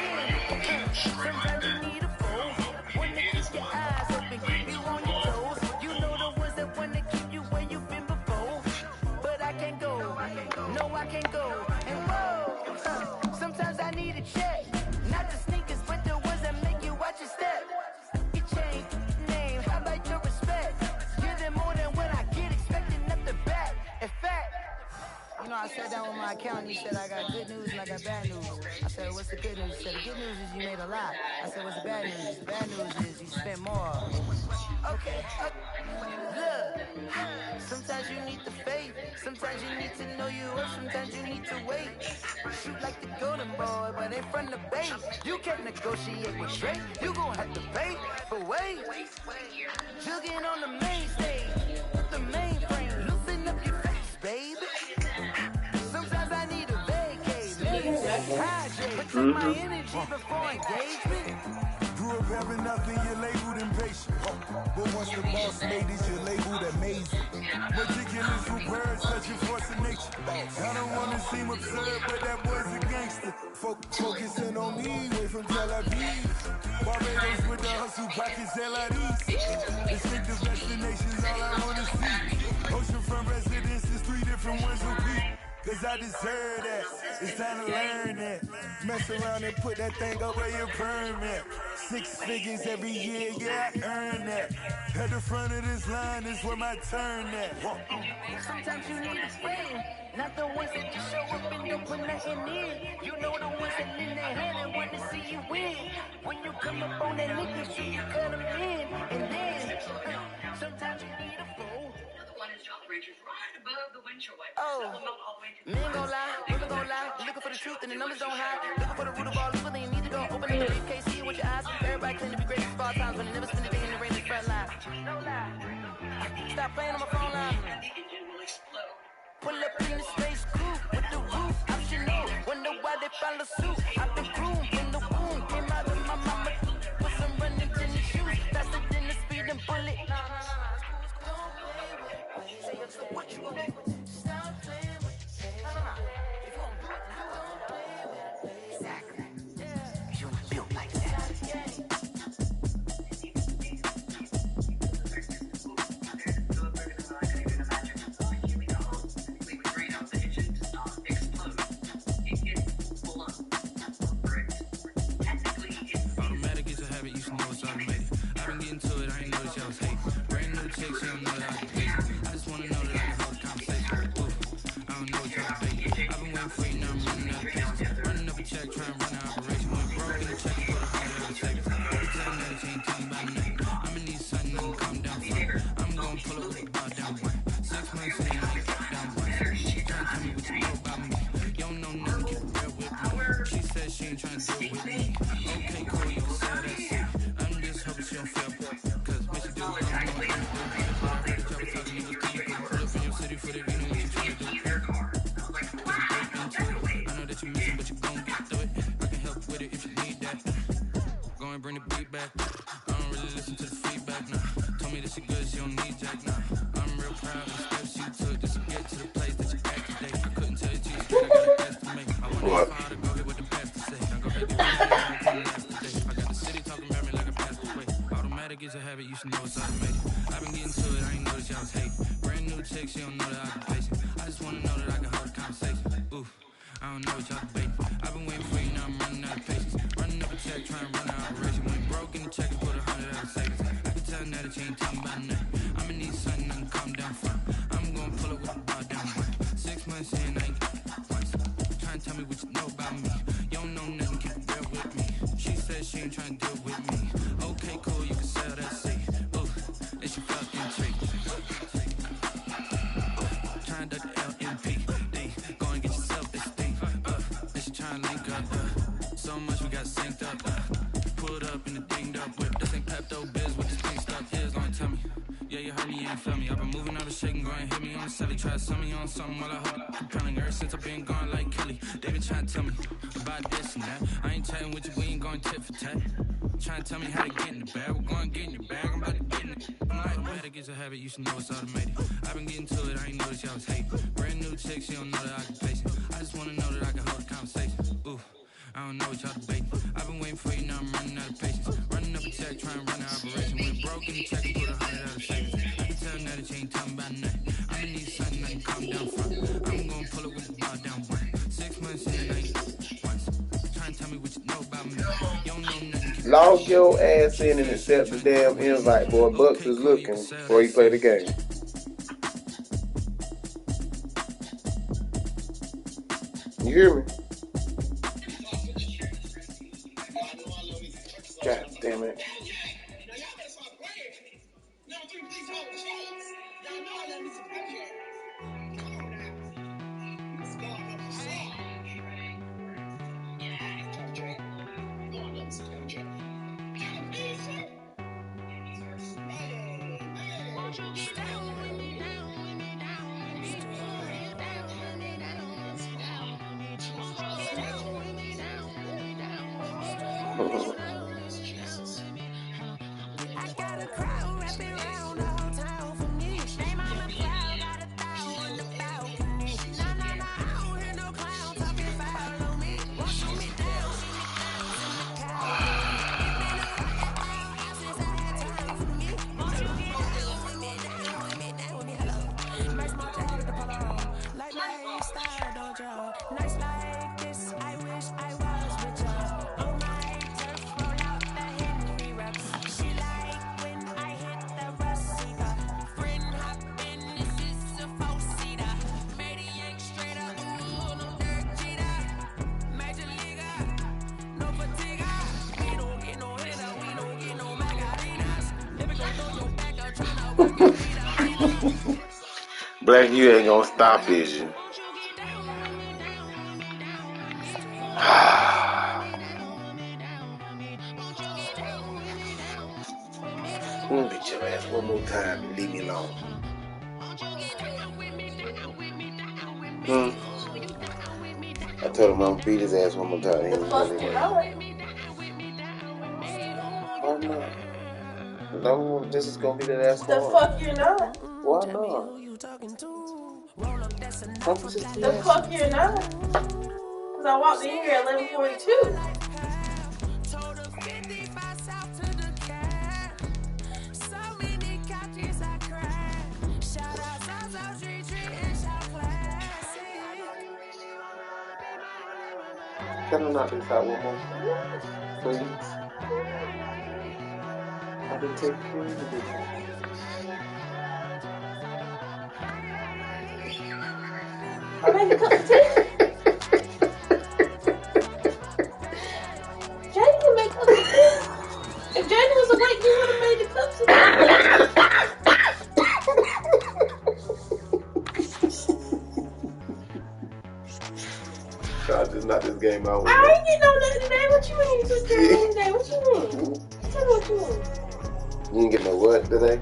then, sometimes you need a foe, one to keep your eyes open, keep you on your toes. You know the ones that want to keep you where you've been before. But I can't go, no I can't go. And whoa, sometimes I need a check, not the sneakers, but the ones that make you watch your step. You know, I sat down with my accountant, he said I got good news and I got bad news. I said, what's the good news? He said, the good news is you made a lot. I said, what's the bad news? The bad news is you spent more. Okay. Look, sometimes you need the faith, sometimes you need to know you up, sometimes you need to wait. Shoot like the golden boy, but ain't from the bay. You can't negotiate with Drake, you gon' have to pay for wait. Jugging on the main stage, the mainframe, loosen up your face, baby. Sometimes I need a vacate, hydrate, protect my energy before engagement. Grew up having nothing, you're labeled impatient. But once the boss made it, you're labeled amazing. Meticulous with words, such a force of nature. I don't want to seem absurd, but that boy's a gangster. Focusing on me, way from Tel Aviv. Barbados with the hustle, pockets LIDs. Distinctive destinations, all I want to see. Oceanfront residences, 3 different ones repeat. Cause I deserve that, it's time to learn that. Mess around and put that thing over your permit. 6 figures every year, yeah, I earn that. At the front of this line is where my turn at. Sometimes you need a friend, not the ones that just show up and don't put nothing in. You know the ones that in their hand and want to see you win. When you come up on that lick, make sure you cut them in. And then, sometimes you need a fool. Oh, men gon' lie, women gon' lie. Looking for the truth and the numbers don't hide. Looking for the root of all evil, then you need to go open up the briefcase, see it with your eyes. Everybody claim to be great at all times, but they never spend a day in the rain in the front line. No lie. Stop playing on my phone line. Pull up in the space coupe with the roof optional. Wonder why they follow suit. I've been groomed in the womb, came out of my mama. Put some running tennis shoes, faster than the speeding bullet. What you gonna do? Stop playing with me. If you gonna do it, you gonna play with me. Exactly. Yeah. You built like that. Automatic is a habit, you should know it's automated. I've been getting to it, I ain't noticed y'all was hating. Brand new chicks, you don't know that I can pay. I just wanna know that I can hold a conversation. Ooh, I don't know what y'all debating. I've been waiting for you, now I'm running out of patience. Running up a check, trying to run an operation. Went broke in the check and put a hundred every second. Every time that you ain't talking about nothing. I'ma need something, I'ma calm down for it. I'm gonna pull up with the bar down one. 6 months in, I ain't down one. Trying to tell me what you know about me. You don't know nothing, keep it real with me. She said she ain't trying to deal with me. Okay, cool, you can sell that shit. I'm just hoping she don't feel bad. Cause when she do, I don't know what to do. I heard the trouble talking, you was coming. Pull up in your city for the you know what you trying to do. I know that you miss it, but you gon' get through it. I can help with it if you need that. Go and bring the beat back. I don't really listen to the feedback, nah. Told me that she good, she don't need Jack, nah. I'm real proud of the steps you took just to get to the place that you at today. I couldn't tell you to you straight, I got a best to make. I wanna find to go get what the best to say. I go back to I got the city talking about me like a passed away. Automatic is a habit, you should know it's automated. I've been getting to it, I ain't noticed y'all was hating. Brand new chick, she don't know that I can patient. I just wanna know that I can hold a conversation. Ooh, I don't know what y'all debating. I've been waiting for you, now I'm running out of patience. Running up a check, trying to run an operation. Went broke in the check and put 100 out of savings. I can tell now that you ain't talking about nothing. I'ma need something, I can calm down for. I'm gonna pull up with the bar down one. 6 months in, I ain't once. Trying to tell me what you know about me. You don't know nothing, keep it real with me. She said she ain't trying to deal with me. Okay, cool, you can sell that seat. Ooh, it's your fucking treat. Trying to duck the LMP. Go and get yourself this thing. This you trying to link up. So much we got synced up. Pulled up in the dinged up whip. This ain't Pepto Biz with this thing. you ain't feel me. I've been moving out of shaking, go and hit me on the celly. Try to sell me on something while I hold compelling. Ever since I've been gone like Kelly, they been trying to tell me about this and that. I ain't chatting with you, we ain't going tit for tat. Trying to tell me how to get in the bag. We're going to get in your bag, I'm about to get in it. I'm like, automatic is a habit, you should know it's automated. I've been getting to it, I ain't noticed y'all was hating. Brand new chick, she don't know that I can place it. I just want to know that I can hold a conversation. Ooh, I don't know what y'all debating. I've been waiting for you, now I'm running out of patience. Running up a check, trying to run an operation. Went broke in the check and put 100 out of savings. I can tell now that you ain't talking about nothing. I'm gonna need something I can calm down from. I'm gonna pull it with the ball down one. 6 months in, I ain't once. Trying to tell me what you know about me. You don't know nothing. Log your ass in and accept the damn invite, boy. Bucks is looking before you play the game. You hear me? God damn it. I got a crowd wrapping around the whole town for me. They mama proud, got a thou on the balcony. Nah, I don't hear no clown talking foul on me. Won't shoot me down, see me clowns in the Calvary. It's been a while since I had time for me. Won't you get down with me, down with me, down with me, hello. Nice mocha with the polo, like my hairstyle, don't you? Nice like this, I wish I was richer. On my turf, roll out the Henry Rocks. She like when I hit the Rosita. Friend hop in, this is a four-seater. Made a yank straight up, ooh, no dirt cheater. Major leaguer, no fatigue. We don't get no hitter, we don't get no margaritas. If we gon' throw your back out, tryna work your feet up. Black, you ain't gonna stop, is you? Beat your ass one more time and leave me alone. I told him I'm gonna beat his ass one more time. The fuck you not? Why not? No, this is gonna be the last The one. fuck you're not? Why not? The fuck you're not? Cause I walked in here at 11:42. Can I knock this out one more? Please? I've been taking care of the business. I made a cup of tea. Jada can make cups of tea. If Jada was awake, he would have made the cups of tea. I just knocked this game out. I ain't getting no nothing today. What you mean? Just today? What you mean? Tell me what you mean. You didn't get no what today?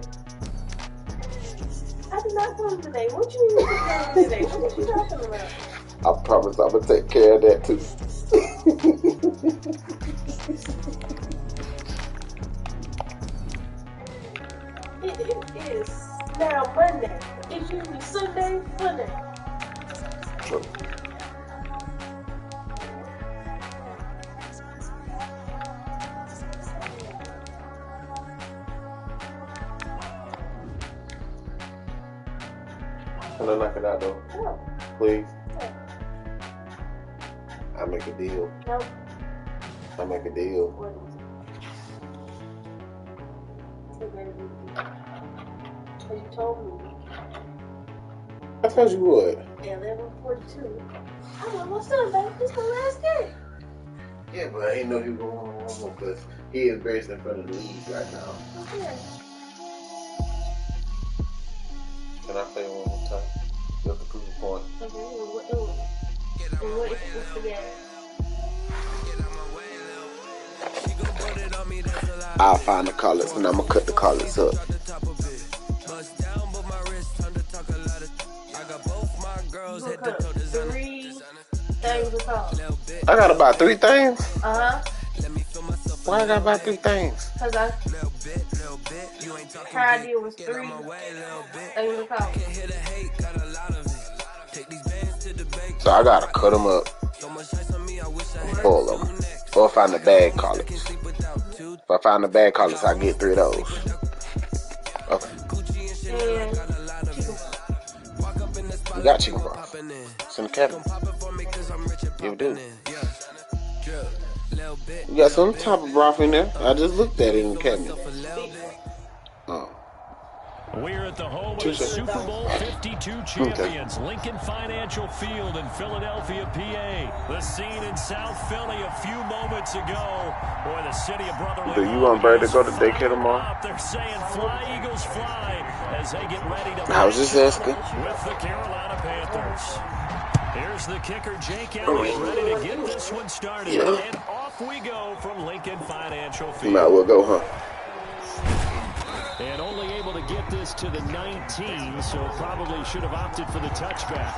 I did not come today. What you mean today? What you talking about? I promise I'm gonna take care of that too. It is now Monday. It's usually Sunday, Monday. Can I knock it out though? No. Please? No. I make a deal. No. I make a deal. What is it? Because you told me. I thought you would. Yeah, 11:42. I'm almost done, baby. This is the last game. Yeah, but I ain't know he was going on because he is based in front of the league right now. Okay. Can I play one more time? Just to prove a point. Okay, what's the game? I'll find the colors and I'm gonna cut the colors up. cut 3 things of salt. I gotta buy 3 things? Why I gotta buy 3 things? Because her idea was 3 things of salt. So I gotta cut them up, boil them, or find the bag collets. If I find the bag collets, I get 3 of those. Okay. And We got chicken broth. It's in the cabinet. Yeah, we do. We got some type of broth in there. I just looked at it in the cabinet. Oh. We're at the home of the Super Bowl 52 champions, Lincoln Financial Field in Philadelphia, PA. The scene in South Philly a few moments ago. Boy, the city of brotherly. Do you want Bird to go to daycare tomorrow? They're saying fly, Eagles, fly as they get ready to I was just asking. with the Carolina Panthers. Here's the kicker, Jake Elliott, ready to get this one started. Yeah. And off we go from Lincoln Financial You Field. might well go, huh? And only able to get this to the 19, so probably should have opted for the touchback.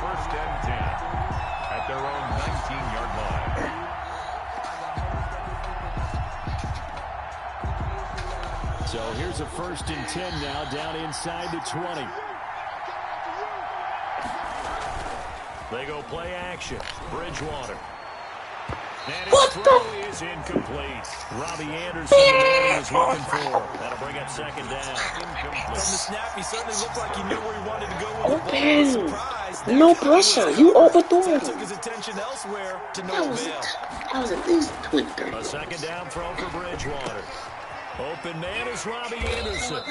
First and 10 at their own 19-yard line. So here's a 1st and 10 now, down inside the 20. They go play action. Bridgewater. And his throw is incomplete. Robbie Anderson, the man he was looking for. That'll bring up 2nd down. From the snap, he certainly looked like he knew where he wanted to go with the ball. No pressure. You overthrew him. Took his attention elsewhere to no avail. That was at least 20, 30. A 2nd down throw for Bridgewater. Open man is Robbie Anderson.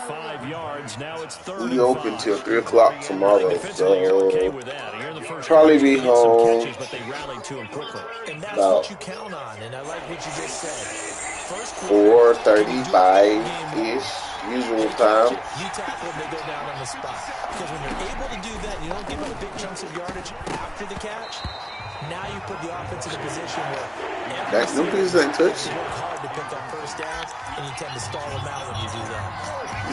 5 yards. Now it's 3rd. We open till 3 o'clock tomorrow, so okay with that. Here in the first probably be home catches, but they rallied to him quickly. And that's what you count on, and I like what you just said. 4:35-ish, usual time. You tackle them, they go down on the spot. Because when you're able to do that, and you don't give up big chunks of yardage after the catch, now you put the offense in a position where That's no pieces ain't touched. you work hard to pick up 1st downs, and you tend to stall them out when you do that.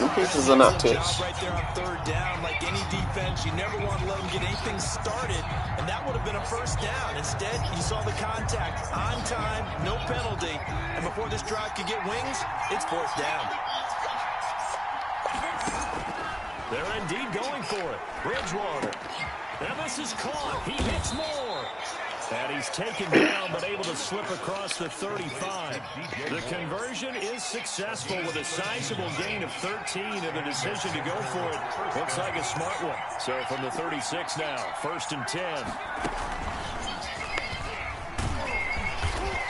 No pieces are not touched. Right there on 3rd down, like any defense, you never want to let them get anything started, and that would have been a 1st down. Instead, you saw the contact on time, no penalty, and before this drive could get wings, it's 4th down. They're indeed going for it. Bridgewater. Now this is caught. He hits more. And he's taken down, but able to slip across the 35. The conversion is successful with a sizable gain of 13, and the decision to go for it looks like a smart one. So from the 36 now, 1st and 10.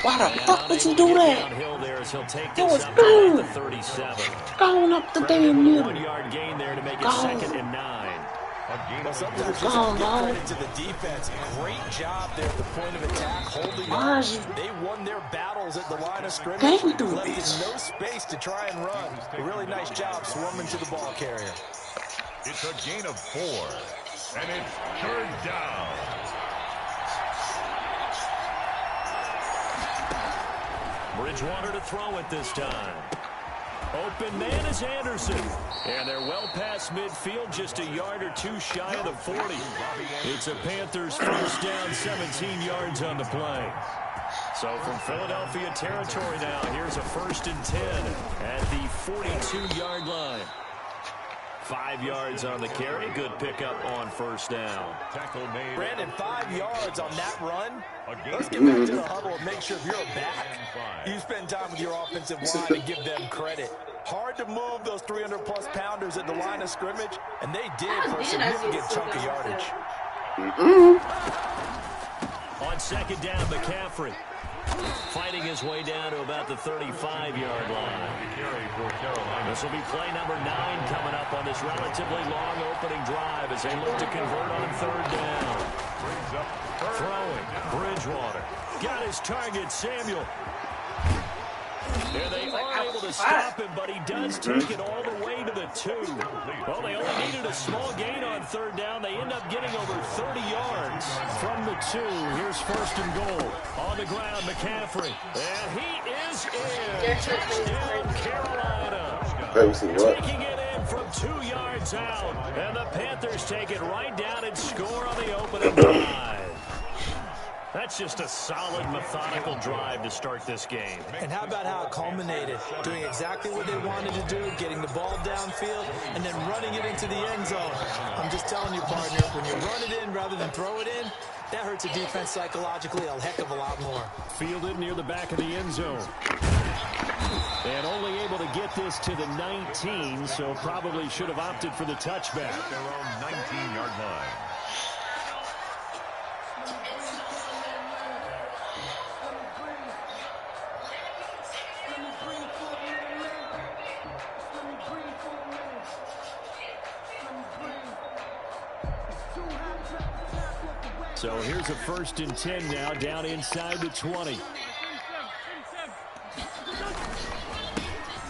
Why the fuck would you do that? It was good. Going up the damn middle. 1-yard gain there to make it 2nd and 9. Well, sometimes you give credit to the defense. Great job there at the point of attack, holding on. They won their battles at the line of scrimmage. Left no space to try and run. A really nice job swarming to the ball carrier. It's a gain of 4, and it's 3rd down. Bridgewater to throw it this time. Open man is Anderson. And they're well past midfield, just a yard or 2 shy of the 40. It's a Panthers 1st down, 17 yards on the play. So from Philadelphia territory now, here's a 1st and 10 at the 42-yard line. 5 yards on the carry. Good pickup on 1st down. Brandon, 5 yards on that run. Let's get back to the huddle and make sure if you're a back, you spend time with your offensive line and give them credit. Hard to move those 300-plus pounders at the line of scrimmage, and they did for a significant chunk of yardage. On 2nd down, McCaffrey fighting his way down to about the 35-yard line. This will be play number 9 coming up on this relatively long opening drive as they look to convert on 3rd down. Throwing, Bridgewater. Got his target, Samuel. And they are able to stop him, but he does take it all the way to the 2. Well, they only needed a small gain on 3rd down. They end up getting over 30 yards from the 2. Here's 1st and goal. On the ground, McCaffrey. And he is in. Touchdown, Carolina. Taking it in from 2 yards out. And the Panthers take it right down and score on the opening drive. That's just a solid, methodical drive to start this game. And how about how it culminated? Doing exactly what they wanted to do, getting the ball downfield, and then running it into the end zone. I'm just telling you, partner, when you run it in rather than throw it in, that hurts a defense psychologically a heck of a lot more. Fielded near the back of the end zone. And only able to get this to the 19, so probably should have opted for the touchback. Their own 19-yard line. So here's a 1st and 10 now, down inside the 20.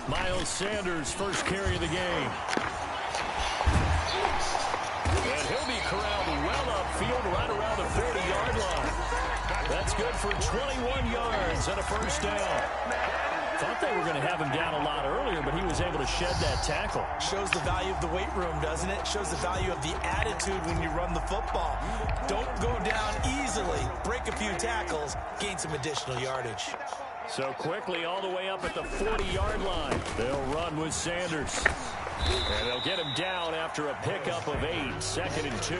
Miles Sanders, first carry of the game. And he'll be corralled well upfield right around the 40-yard line. That's good for 21 yards and a first down. Thought they were going to have him down a lot earlier, but he was able to shed that tackle. Shows the value of the weight room, doesn't it? Shows the value of the attitude when you run the football. Don't go down easily. Break a few tackles. Gain some additional yardage. So quickly all the way up at the 40-yard line. They'll run with Sanders. And they'll get him down after a pickup of 8, 2nd and 2.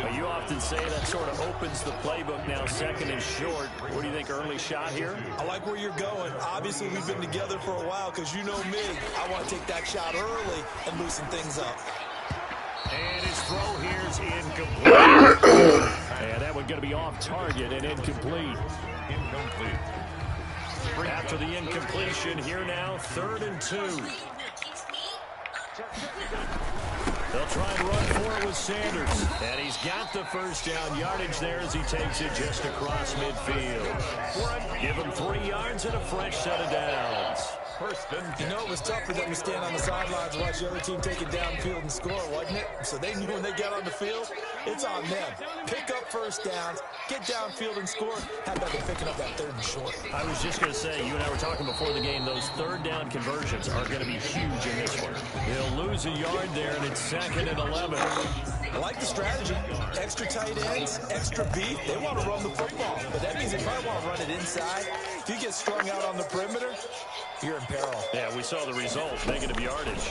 Well, you often say that sort of opens the playbook now, 2nd and short. What do you think, early shot here? I like where you're going. Obviously, we've been together for a while because you know me. I want to take that shot early and loosen things up. And his throw here is incomplete. And that one going to be off target and incomplete. Incomplete. After the incompletion, here now, 3rd and 2. They'll try and run for it with Sanders. And he's got the first down yardage there as he takes it just across midfield. Give him 3 yards and a fresh set of downs. You know, it was tough for them to stand on the sidelines and watch the other team take it downfield and score, wasn't it? So they knew when they got on the field, it's on them. Pick up first downs, get downfield and score. How about they picking up that 3rd and short? I was just going to say, you and I were talking before the game, those 3rd down conversions are going to be huge in this one. They'll lose a yard there, and it's 2nd and 11. I like the strategy. Extra tight ends, extra beef. They want to run the football, but that means they probably want to run it inside. If you get strung out on the perimeter, you're in peril. Yeah, we saw the result. Negative yardage.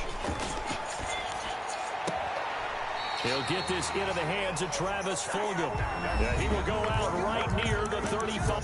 He'll get this into the hands of Travis Fulgham. Yeah, he will go out right near the 35.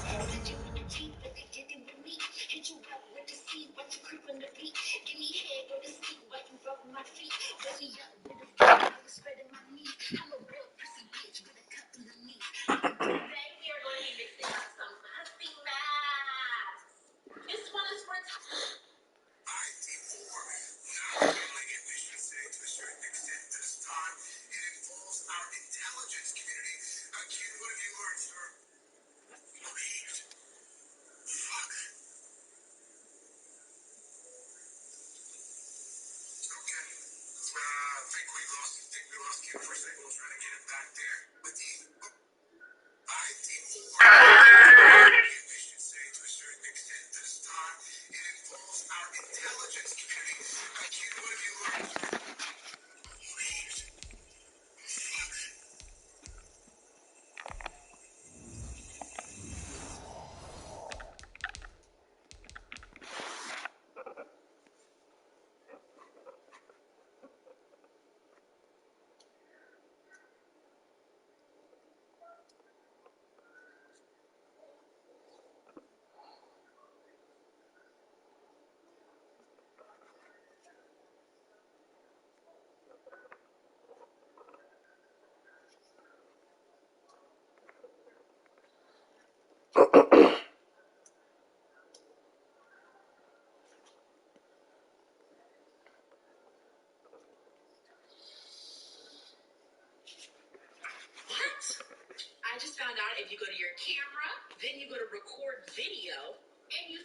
I just found out if you go to your camera, then you go to record video, and you...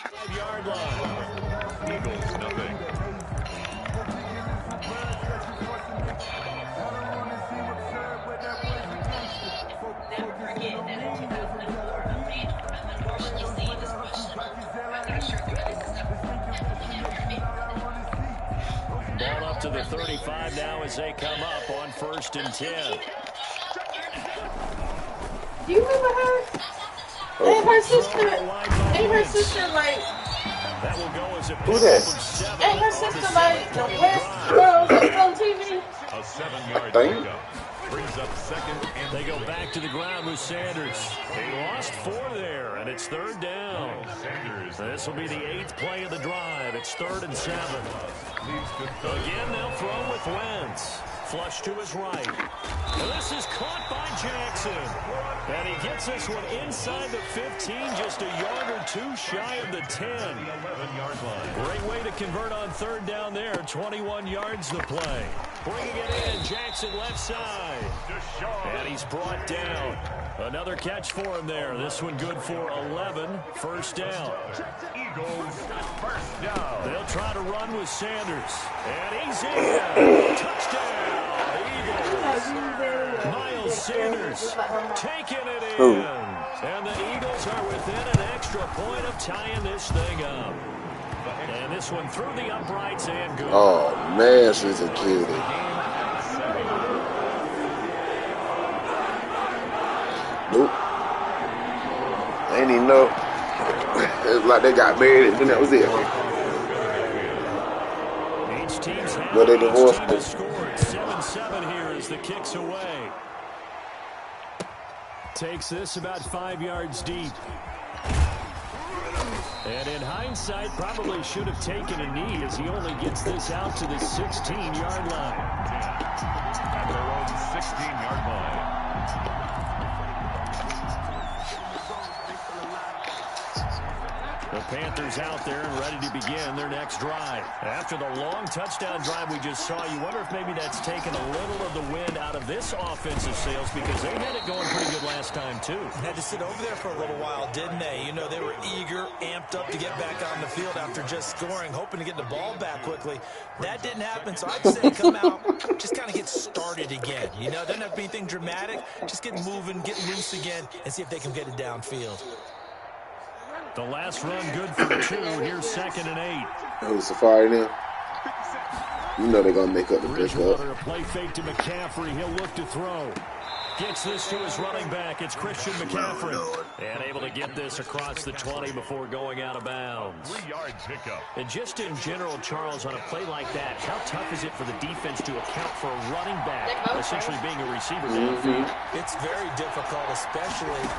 5-yard line. Eagles, nothing. Never forget that in 2011, the 35 now as they come up on 1st and 10. Do you remember her? And her sister, like, that will go as a who that? And her sister, like, the West girls that's on TV. A 7-yard Thing? pickup. Brings up 2nd and they go back to the ground with Sanders. They lost 4 there, and it's 3rd down. This will be the 8th play of the drive. It's 3rd and 7. Again, they'll throw with Wentz. Flush to his right. This is caught by Jackson. And he gets this one inside the 15, just a yard or 2 shy of the 10. Great way to convert on 3rd down there. 21 yards the play. Bringing it in, Jackson left side. And he's brought down. Another catch for him there. This one good for 11. 1st down. Eagles 1st down. They'll try to run with Sanders. And he's in. Touchdown. Miles Sanders taking it in. And the Eagles are within an extra point of tying this thing up. And this one through the uprights and good. Oh, man, she's a cutie. Nope. I didn't even know. It's like they got married and that was it. Each team's had But they each team divorced. has scored 7-7 here as the kick's away. Takes this about 5 yards deep. And in hindsight, probably should have taken a knee as he only gets this out to the 16-yard line. At their own 16-yard line. The Panthers out there and ready to begin their next drive. After the long touchdown drive we just saw, you wonder if maybe that's taken a little of the wind out of this offensive sails because they had it going pretty good last time, too. Had to sit over there for a little while, didn't they? You know, they were eager, amped up to get back on the field after just scoring, hoping to get the ball back quickly. That didn't happen, so I'd say come out, just kind of get started again. You know, doesn't have to be anything dramatic. Just get moving, get loose again, and see if they can get it downfield. The last run good for 2. Here's 2nd and 8. Who's Safari now? You know they're going to make up the pickup. A play fake to McCaffrey. He'll look to throw. Gets this to his running back. It's Christian McCaffrey. And able to get this across the 20 before going out of bounds. 3-yard pickup. And just in general, Charles, on a play like that, how tough is it for the defense to account for a running back essentially being a receiver downfield? It's very difficult, especially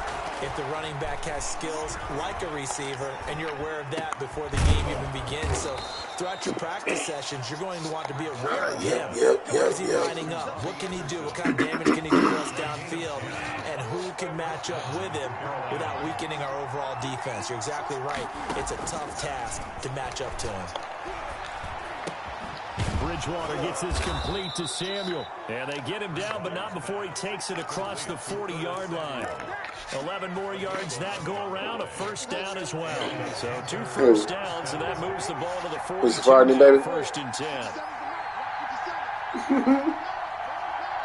if the running back has skills like a receiver, and you're aware of that before the game even begins. So throughout your practice sessions, you're going to want to be aware of him. Where is he lining up? What can he do? What kind of damage can he do to us downfield? And who can match up with him without weakening our overall defense? You're exactly right. It's a tough task to match up to him. Bridgewater gets this complete to Samuel. And they get him down, but not before he takes it across the 40-yard line. 11 more yards that go around, a 1st down as well. So 2 first downs, and that moves the ball to the 1st and 10.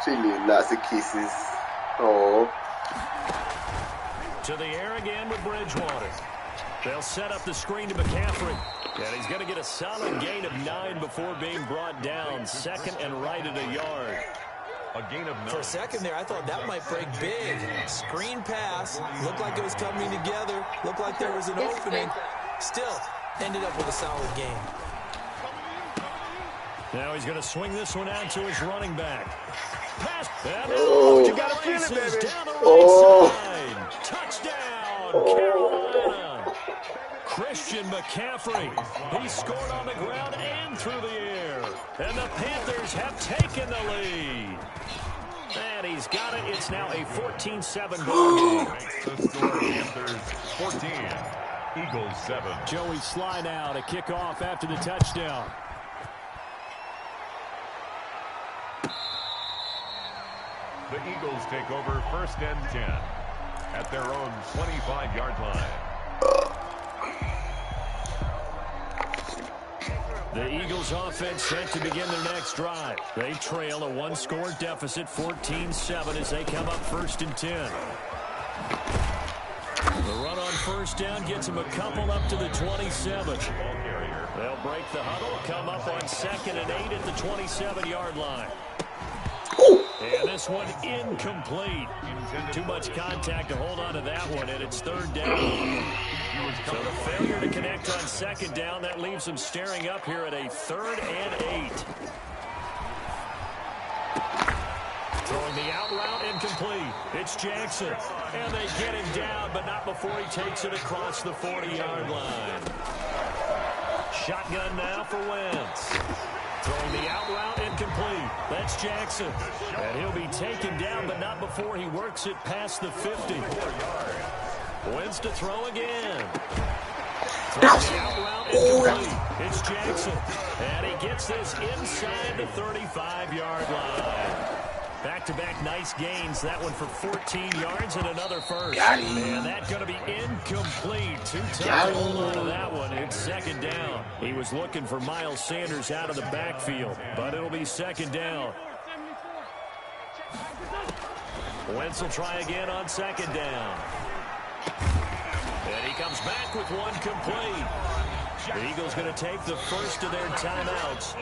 She needs lots of kisses. Oh. To the air again with Bridgewater. They'll set up the screen to McCaffrey. And he's going to get a solid gain of 9 before being brought down. 2nd and right at a yard. A gain of 9. For a second there, I thought that might break big. Screen pass. Looked like it was coming together. Looked like there was an opening. Still ended up with a solid gain. Now he's going to swing this one out to his running back. Pass. Oh. You got to feel it, baby. Down the right side. Touchdown, Carolina. Christian McCaffrey. He scored on the ground and through the air. And the Panthers have taken the lead. And he's got it. It's now a 14-7 ball game. Makes the score Panthers 14. Eagles 7. Joey Sly now to kick off after the touchdown. The Eagles take over 1st and 10 at their own 25-yard line. The Eagles offense set to begin their next drive. They trail a 1-score deficit, 14-7 as they come up 1st and 10. The run on 1st down gets them a couple up to the 27. They'll break the huddle, come up on 2nd and 8 at the 27-yard line. And this one incomplete. Too much contact to hold on to that one, and it's 3rd down. So the failure to connect on 2nd down, that leaves them staring up here at a 3rd and 8. Throwing the out route, incomplete. It's Jackson. And they get him down, but not before he takes it across the 40-yard line. Shotgun now for Wentz. Throwing the out route, incomplete. That's Jackson. And he'll be taken down, but not before he works it past the 50. Wentz to throw again. Throwing the out route, incomplete. It's Jackson. And he gets this inside the 35-yard line. Back-to-back nice gains. That one for 14 yards and another first. And that's going to be incomplete. Too tough to hold on to that one. It's 2nd down. He was looking for Miles Sanders out of the backfield, but it'll be 2nd down. Wentz will try again on 2nd down. And he comes back with one complete. The Eagles going to take the first of their timeouts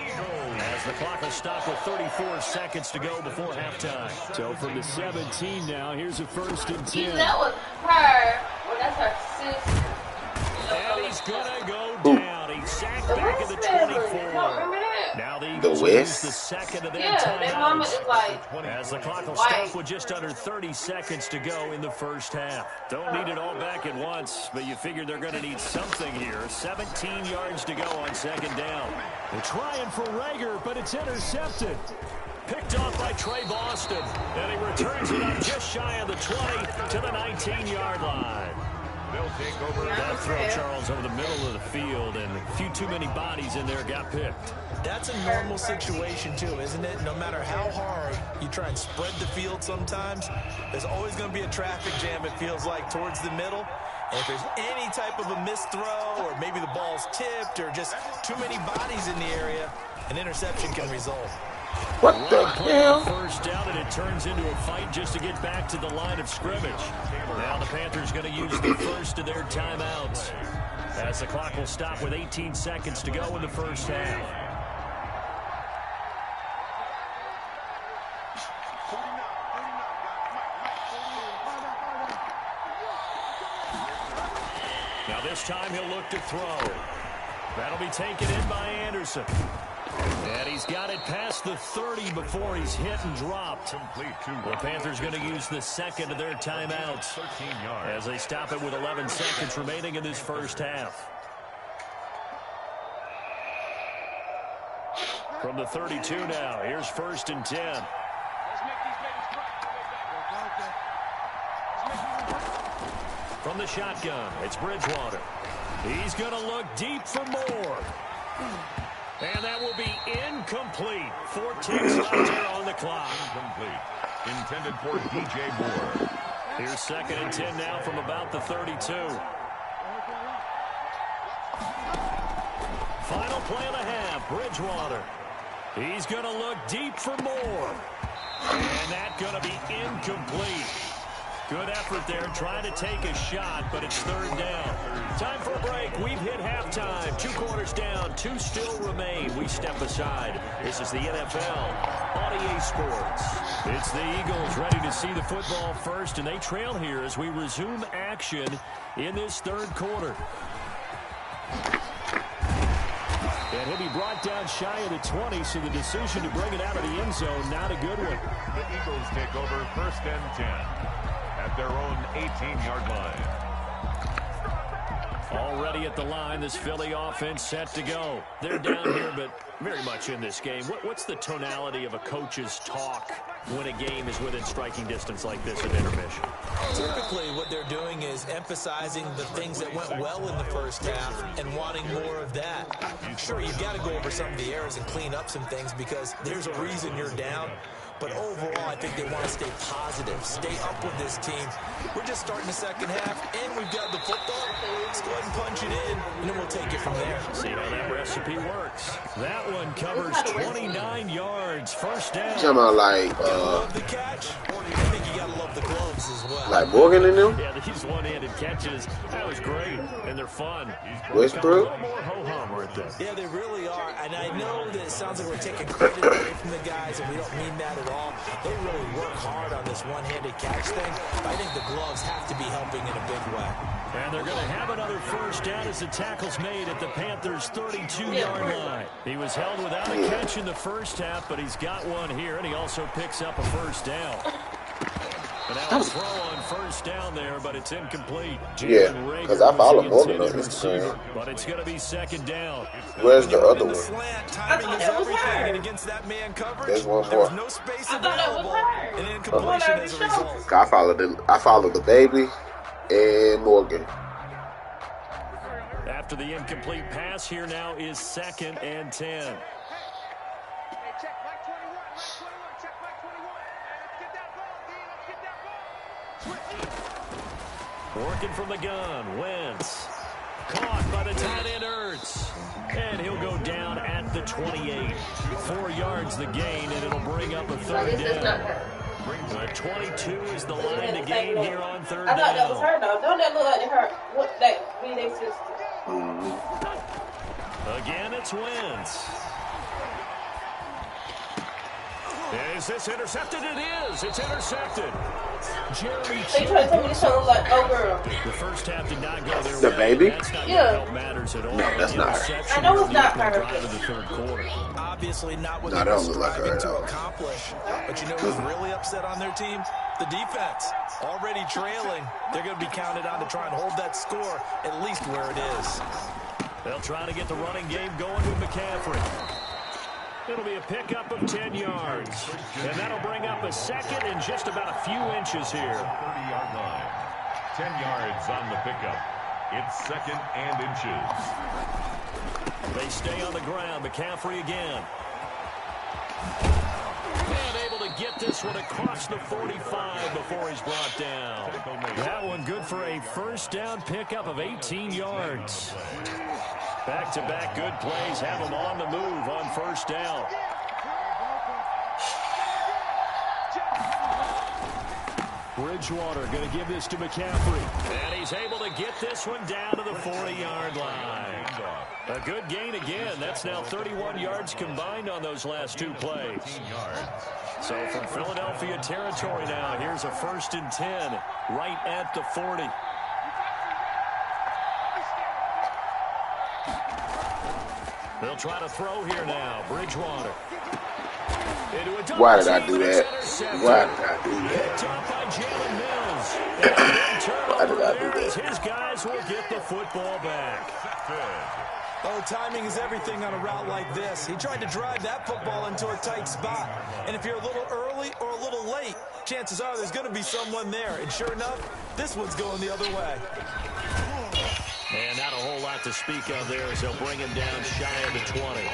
as the clock will stop with 34 seconds to go before halftime. So from the 17 now, here's a 1st and 10. That was her. Well, that's her sister. And he's going to go down. He's sacked back at the 24. Now the Eagles use the 2nd of their timeouts. Their mama is like as the clock will stop with just under 30 seconds to go in the first half. Don't need it all back at once, but you figure they're going to need something here. 17 yards to go on 2nd down. They're trying for Rager, but it's intercepted. Picked off by Trey Boston, and he returns it up just shy of the 20 to the 19-yard line. They'll take over. That throw, Charles, over the middle of the field, and a few too many bodies in there got picked. That's a normal situation, too, isn't it? No matter how hard you try and spread the field sometimes, there's always going to be a traffic jam, it feels like, towards the middle. And if there's any type of a missed throw, or maybe the ball's tipped, or just too many bodies in the area, an interception can result. What the hell? First down, and it turns into a fight just to get back to the line of scrimmage. Now the Panthers going to use the first of their timeouts as the clock will stop with 18 seconds to go in the first half. Now this time he'll look to throw. That'll be taken in by Anderson. And he's got it past the 30 before he's hit and dropped. The Panthers going to use the 2nd of their timeouts as they stop it with 11 seconds remaining in this first half. From the 32 now, here's 1st and 10. From the shotgun, it's Bridgewater. He's going to look deep for more. And that will be incomplete. 4 ticks left here on the clock. Incomplete. Intended for DJ Moore. Here's 2nd and 10 now from about the 32. Final play of the half, Bridgewater. He's going to look deep for more. And that's going to be incomplete. Good effort there, trying to take a shot, but it's 3rd down. Time for a break. We've hit halftime. 2 quarters down, 2 still remain. We step aside. This is the NFL on EA Sports. It's the Eagles ready to see the football first, and they trail here as we resume action in this 3rd quarter. And he'll be brought down shy of the 20, so the decision to bring it out of the end zone, not a good one. The Eagles take over 1st and 10. At their own 18-yard line. Already at the line, this Philly offense set to go. They're down here, but very much in this game. What's the tonality of a coach's talk when a game is within striking distance like this at intermission? Typically, what they're doing is emphasizing the things that went well in the first half and wanting more of that. Sure, you've got to go over some of the errors and clean up some things because there's a reason you're down. But overall, I think they want to stay positive, stay up with this team. We're just starting the second half, and we've got the football. Let's go ahead and punch it in, and then we'll take it from there. See how that recipe works. That one covers 29 yards. First down. Come on, like, the catch. I think you got gotta love the gloves as well. Like Morgan in them? Yeah, these one-handed catches, that was great, and they're fun. Westbrook? A little more ho-hum right there. Yeah, they really are, and I know that it sounds like we're taking credit away from the guys, and we don't mean that at all. They really work hard on this one-handed catch thing. I think the gloves have to be helping in a big way. And they're going to have another first down as the tackle's made at the Panthers' 32-yard line. He was held without a catch in the first half, but he's got one here, and he also picks up a first down. And now a throw on first down there, but it's incomplete. Yeah, because I follow Morgan on Instagram. But it's going to be second down. Where's the other one? Timing is everything, and against that man coverage, There's one there was more. no space available, and incompletion as a result. I follow the baby and Morgan. After the incomplete pass, here now is 2nd and 10. Working from the gun, Wentz. Caught by the tight end, Ertz. And he'll go down at the 28. 4 yards the gain, and it'll bring up a third down. 22 is the line to gain here on third down. I thought that was her, though. Don't that look like her? What that be their sister? Again, it's Wentz. Is this intercepted? It is. It's intercepted. Jeremy They trying to tell me this song look like oh girl. The first half did not go their The way. baby? That's not Yeah. help matters at all. No, that's not her. I know it's not her. Drive of the third quarter. Obviously not what No, they that were don't look like her striving at to all. accomplish. But you know who's really upset on their team? The defense. Already trailing. They're going to be counted on to try and hold that score at least where it is. They'll try to get the running game going with McCaffrey. It'll be a pickup of 10 yards. And that'll bring up a second and just about a few inches here. 30-yard line. 10 yards on the pickup. It's 2nd and inches. They stay on the ground. McCaffrey again. And able to get this one across the 45 before he's brought down. That one good for a first down pickup of 18 yards. Back-to-back good plays have him on the move on first down. Bridgewater going to give this to McCaffrey. And he's able to get this one down to the 40-yard line. A good gain again. That's now 31 yards combined on those last 2 plays. So from Philadelphia territory now, here's a 1st and 10 right at the 40. They'll try to throw here now. Bridgewater. Why did I do that? Why did I do that? Why did I do that? His guys will get the football back. Oh, timing is everything on a route like this. He tried to drive that football into a tight spot. And if you're a little early or a little late, chances are there's going to be someone there. And sure enough, this one's going the other way. And not a whole lot to speak of there as they'll bring him down shy of the 20.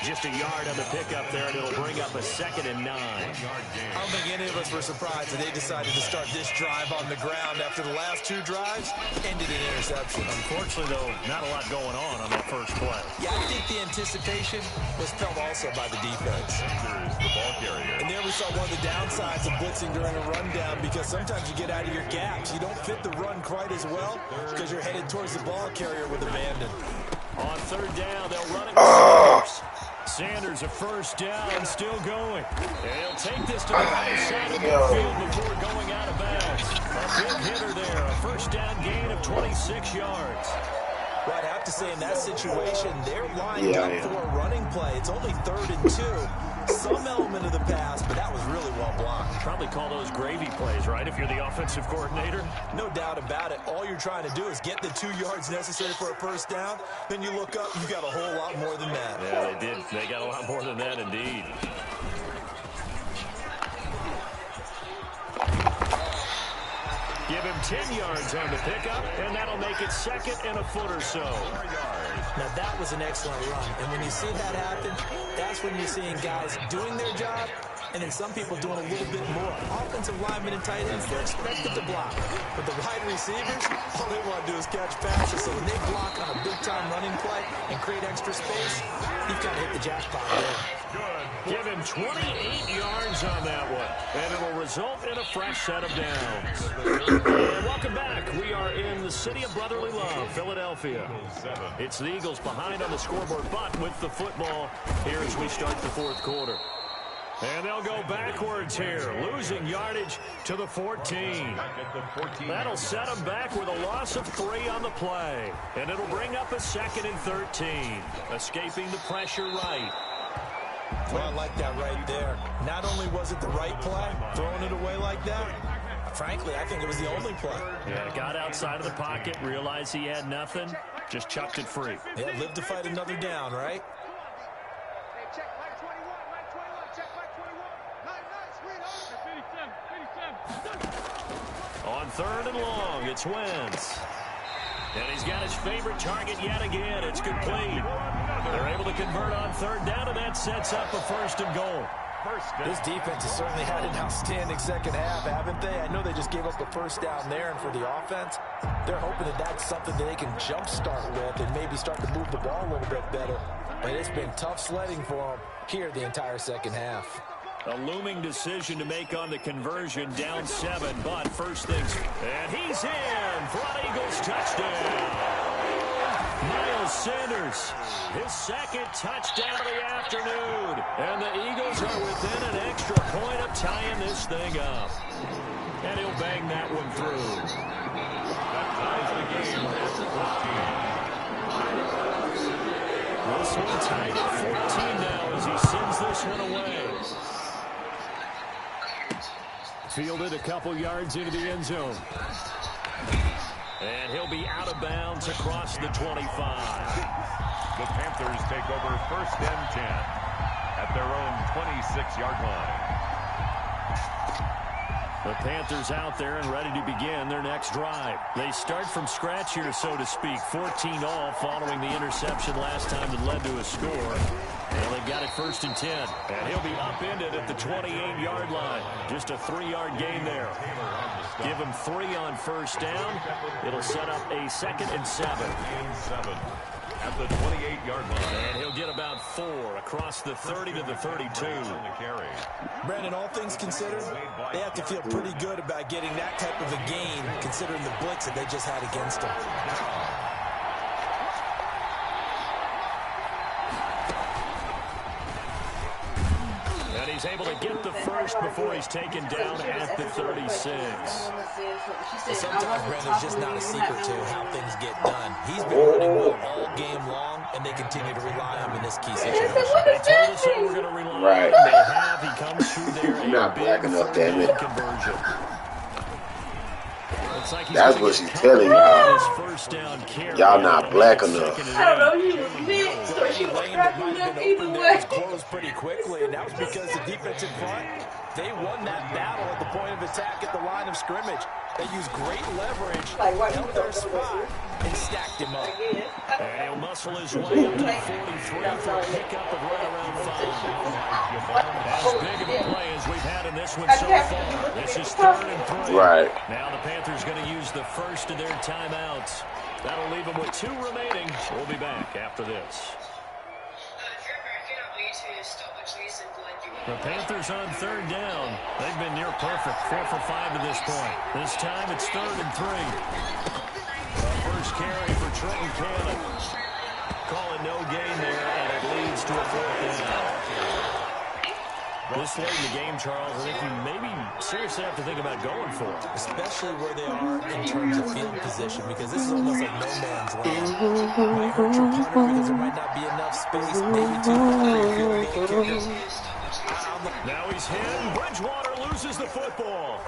Just a yard on the pickup there, and it'll bring up a 2nd and 9. I don't think any of us were surprised that they decided to start this drive on the ground after the last 2 drives ended in interception. Unfortunately, though, not a lot going on that first play. Yeah, I think the anticipation was felt also by the defense. The ball carrier. And there we saw one of the downsides of blitzing during a rundown because sometimes you get out of your gaps. You don't fit the run quite as well because you're headed towards the ball carrier with abandon. On third down, they'll run it with Sanders, a first down, still going. And he'll take this to the right side of the field before going out of bounds. A big hitter there, a first down gain of 26 yards. Well, I'd have to say in that situation, they're lined up for a running play. It's only 3rd and 2. Some element of the pass, but that was really well blocked. Probably call those gravy plays, right, if you're the offensive coordinator? No doubt about it. All you're trying to do is get the 2 yards necessary for a first down. Then you look up, you got a whole lot more than that. Yeah, they did. They got a lot more than that, indeed. Give him 10 yards on the pickup, and that'll make it 2nd and a foot or so. Now, that was an excellent run. And when you see that happen, that's when you're seeing guys doing their job And then some people doing a little bit more. Offensive linemen and tight ends, they're expected to block. But the wide receivers, all they want to do is catch passes. So when they block on a big-time running play and create extra space, you've got to hit the jackpot there. Give him 28 yards on that one. And it will result in a fresh set of downs. And welcome back. We are in the city of brotherly love, Philadelphia. It's the Eagles behind on the scoreboard, but with the football here as we start the fourth quarter. And they'll go backwards here, losing yardage to the 14. That'll set them back with a loss of 3 on the play. And it'll bring up a 2nd and 13. Escaping the pressure right. Well, I like that right there. Not only was it the right play, throwing it away like that, frankly, I think it was the only play. Yeah, got outside of the pocket, realized he had nothing, just chucked it free. Yeah, live to fight another down, right? On 3rd and long, it's Wentz. And he's got his favorite target yet again. It's complete. They're able to convert on 3rd down, and that sets up a 1st and goal. This defense has certainly had an outstanding second half, haven't they? I know they just gave up the 1st down there, and for the offense, they're hoping that that's something that they can jumpstart with and maybe start to move the ball a little bit better. But it's been tough sledding for them here the entire second half. A looming decision to make on the conversion, down 7, but first things. And he's in for an Eagles touchdown. Miles Sanders, his 2nd touchdown of the afternoon. And the Eagles are within an extra point of tying this thing up. And he'll bang that one through. That ties the game at 14. This one tied at 14 now as he sends this one away. Fielded a couple yards into the end zone. And he'll be out of bounds across the 25. The Panthers take over 1st and 10 at their own 26-yard line. The Panthers out there and ready to begin their next drive. They start from scratch here, so to speak. 14 all following the interception last time that led to a score. Well, they've got it 1st and 10. And he'll be upended at the 28-yard line. Just a 3-yard gain there. Give him 3 on 1st down. It'll set up a 2nd and 7. At the 28-yard line. And he'll get about 4 across the 30 to the 32. Brandon, all things considered, they have to feel pretty good about getting that type of a gain, considering the blitz that they just had against them. And he's able to get the 1st before he's taken down at the 36. Sometimes, Brandon, it's just not a secret to how things get done. He's been running well all game long, and they continue to rely on him in this key situation. They told us they were going to rely on him. They have. He comes through there. You're not black enough, damn it. Conversion. Like that's what she's telling y'all. Y'all not black enough. I don't know, he was mixed, so she was cracking up either way. Closed pretty quickly, and that was because the defensive front, they won that battle at the point of attack at the line of scrimmage. They used great leverage, held their spot, and stacked him up. And he'll muscle his way up to the 43 for a pickup of right around 5. As big of a play as we've had in this one so far. This is 3rd and 3. Right. Now the Panthers going to use the 1st of their timeouts. That'll leave them with 2 remaining. We'll be back after this. The Panthers on 3rd down. They've been near perfect. 4 for 5 to this point. This time it's 3rd and 3. First carry for Trenton Cannon. Calling no gain there, and it leads to a 4th down. This late in the game, Charles, I think you maybe seriously have to think about going for it. Especially where they are in terms of field position, because this is almost like no man's land. Might hurt your punter because there might not be enough space, maybe too far. Now he's hit. Bridgewater loses the football.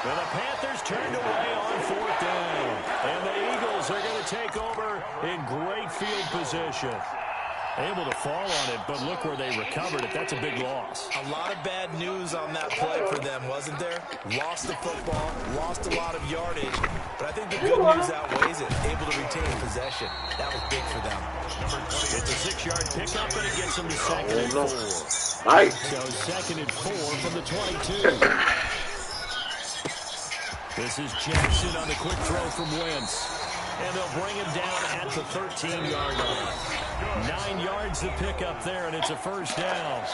And the Panthers turned away on 4th down. And the Eagles are going to take over in great field position. Able to fall on it, but look where they recovered it. That's a big loss. A lot of bad news on that play for them, wasn't there? Lost the football, lost a lot of yardage, but I think the good news outweighs it. Able to retain possession. That was big for them. It's a 6-yard pickup, and it gets them to 2nd and 4. Nice. So 2nd and 4 from the 22. This is Jackson on the quick throw from Wentz. And they'll bring him down at the 13-yard line. 9 yards to pick up there, and it's a first down.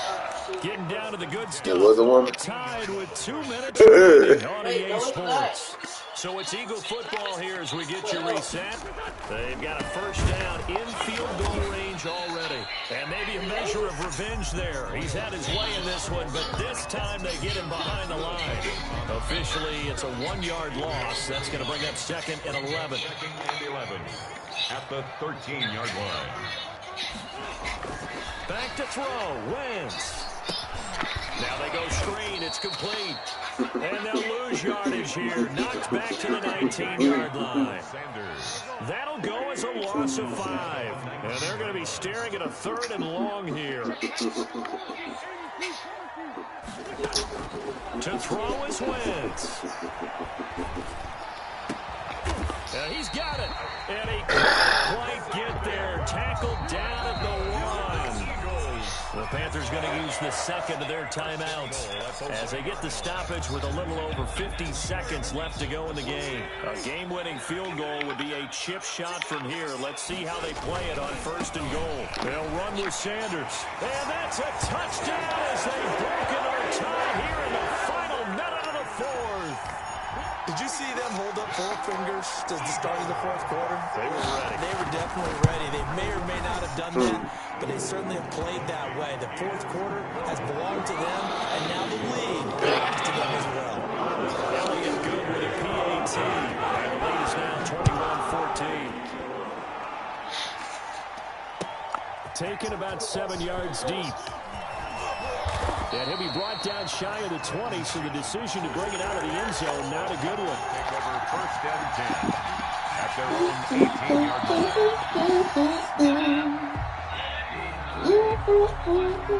Getting down to the good stuff. It was a woman. Tied with 2 minutes remaining on EA Sports. So it's Eagle football here as we get you reset. They've got a first down in field goal range already. And maybe a measure of revenge there. He's had his way in this one, but this time they get him behind the line. Officially, it's a 1-yard loss. That's going to bring up 2nd and 11. 2nd and 11 at the 13-yard line. Back to throw. Wentz. Now they go screen. It's complete. And they'll lose yardage here. Knocked back to the 19-yard line. That'll go as a loss of 5. And they're going to be staring at a 3rd and long here. To throw is Wentz. He's got it. And he can't quite get there. Tackled down at the 1. The Panthers going to use the 2nd of their timeouts as they get the stoppage with a little over 50 seconds left to go in the game. A game-winning field goal would be a chip shot from here. Let's see how they play it on 1st and goal. They'll run with Sanders. And that's a touchdown as they've broken our tie here in the final minute of the 4th. Did you see them hold up 4 fingers to the start of the 4th quarter? They were ready. They were definitely ready. They may or may not have done that, but they certainly have played that way. The 4th quarter has belonged to them, and now the lead belongs to them as well. Elliott good with a PAT. And the lead is now 21-14. Taken about 7 yards deep. And he'll be brought down shy of the 20, so the decision to bring it out of the end zone, not a good one. Take over 1st and 10 at their own 18-yard line.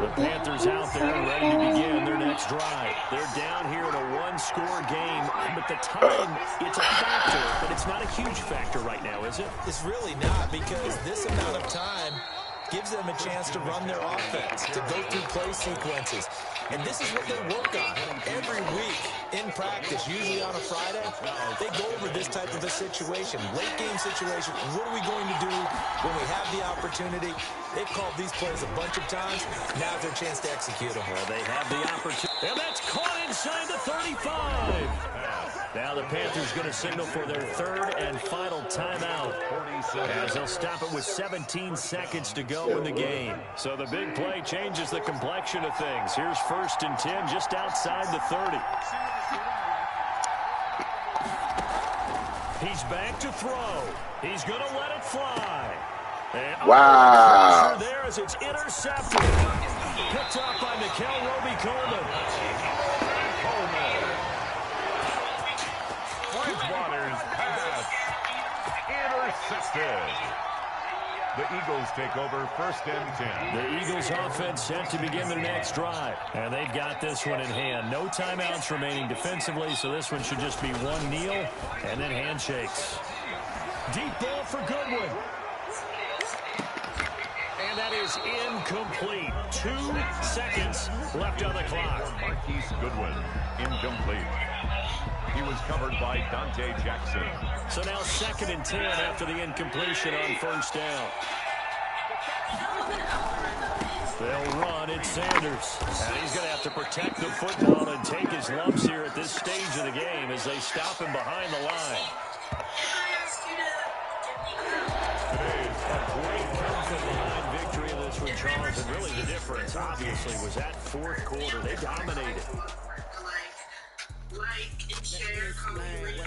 The Panthers out there ready to begin their next drive. They're down here in a 1-score game, but the time, it's a factor, but it's not a huge factor right now, is it? It's really not, because this amount of time gives them a chance to run their offense, to go through play sequences. And this is what they work on every week in practice, usually on a Friday. They go over this type of a situation, late game situation. What are we going to do when we have the opportunity? They've called these plays a bunch of times. Now's their chance to execute them. Well, they have the opportunity. And that's caught inside the 35. Now the Panthers going to signal for their 3rd and final timeout, as they'll stop it with 17 seconds to go in the game. So the big play changes the complexion of things. Here's 1st and 10 just outside the 30. He's back to throw. He's going to let it fly. And wow. There as it's intercepted. Picked up by Nickel Roby-Coleman. Bridgewater's pass intercepted. The Eagles take over 1st and 10. The Eagles offense set to begin their next drive. And they've got this one in hand. No timeouts remaining defensively, so this one should just be one kneel and then handshakes. Deep ball for Goodwin. And that is incomplete. 2 seconds left on the clock. Marquise Goodwin, incomplete. He was covered by Dante Jackson. So now 2nd and 10 after the incompletion on 1st down. They'll run. It's Sanders. And he's going to have to protect the football and take his lumps here at this stage of the game as they stop him behind the line. A great come-from-behind victory in this one, Charles. And really the difference, obviously, was that 4th quarter. They dominated. Like and share, comment.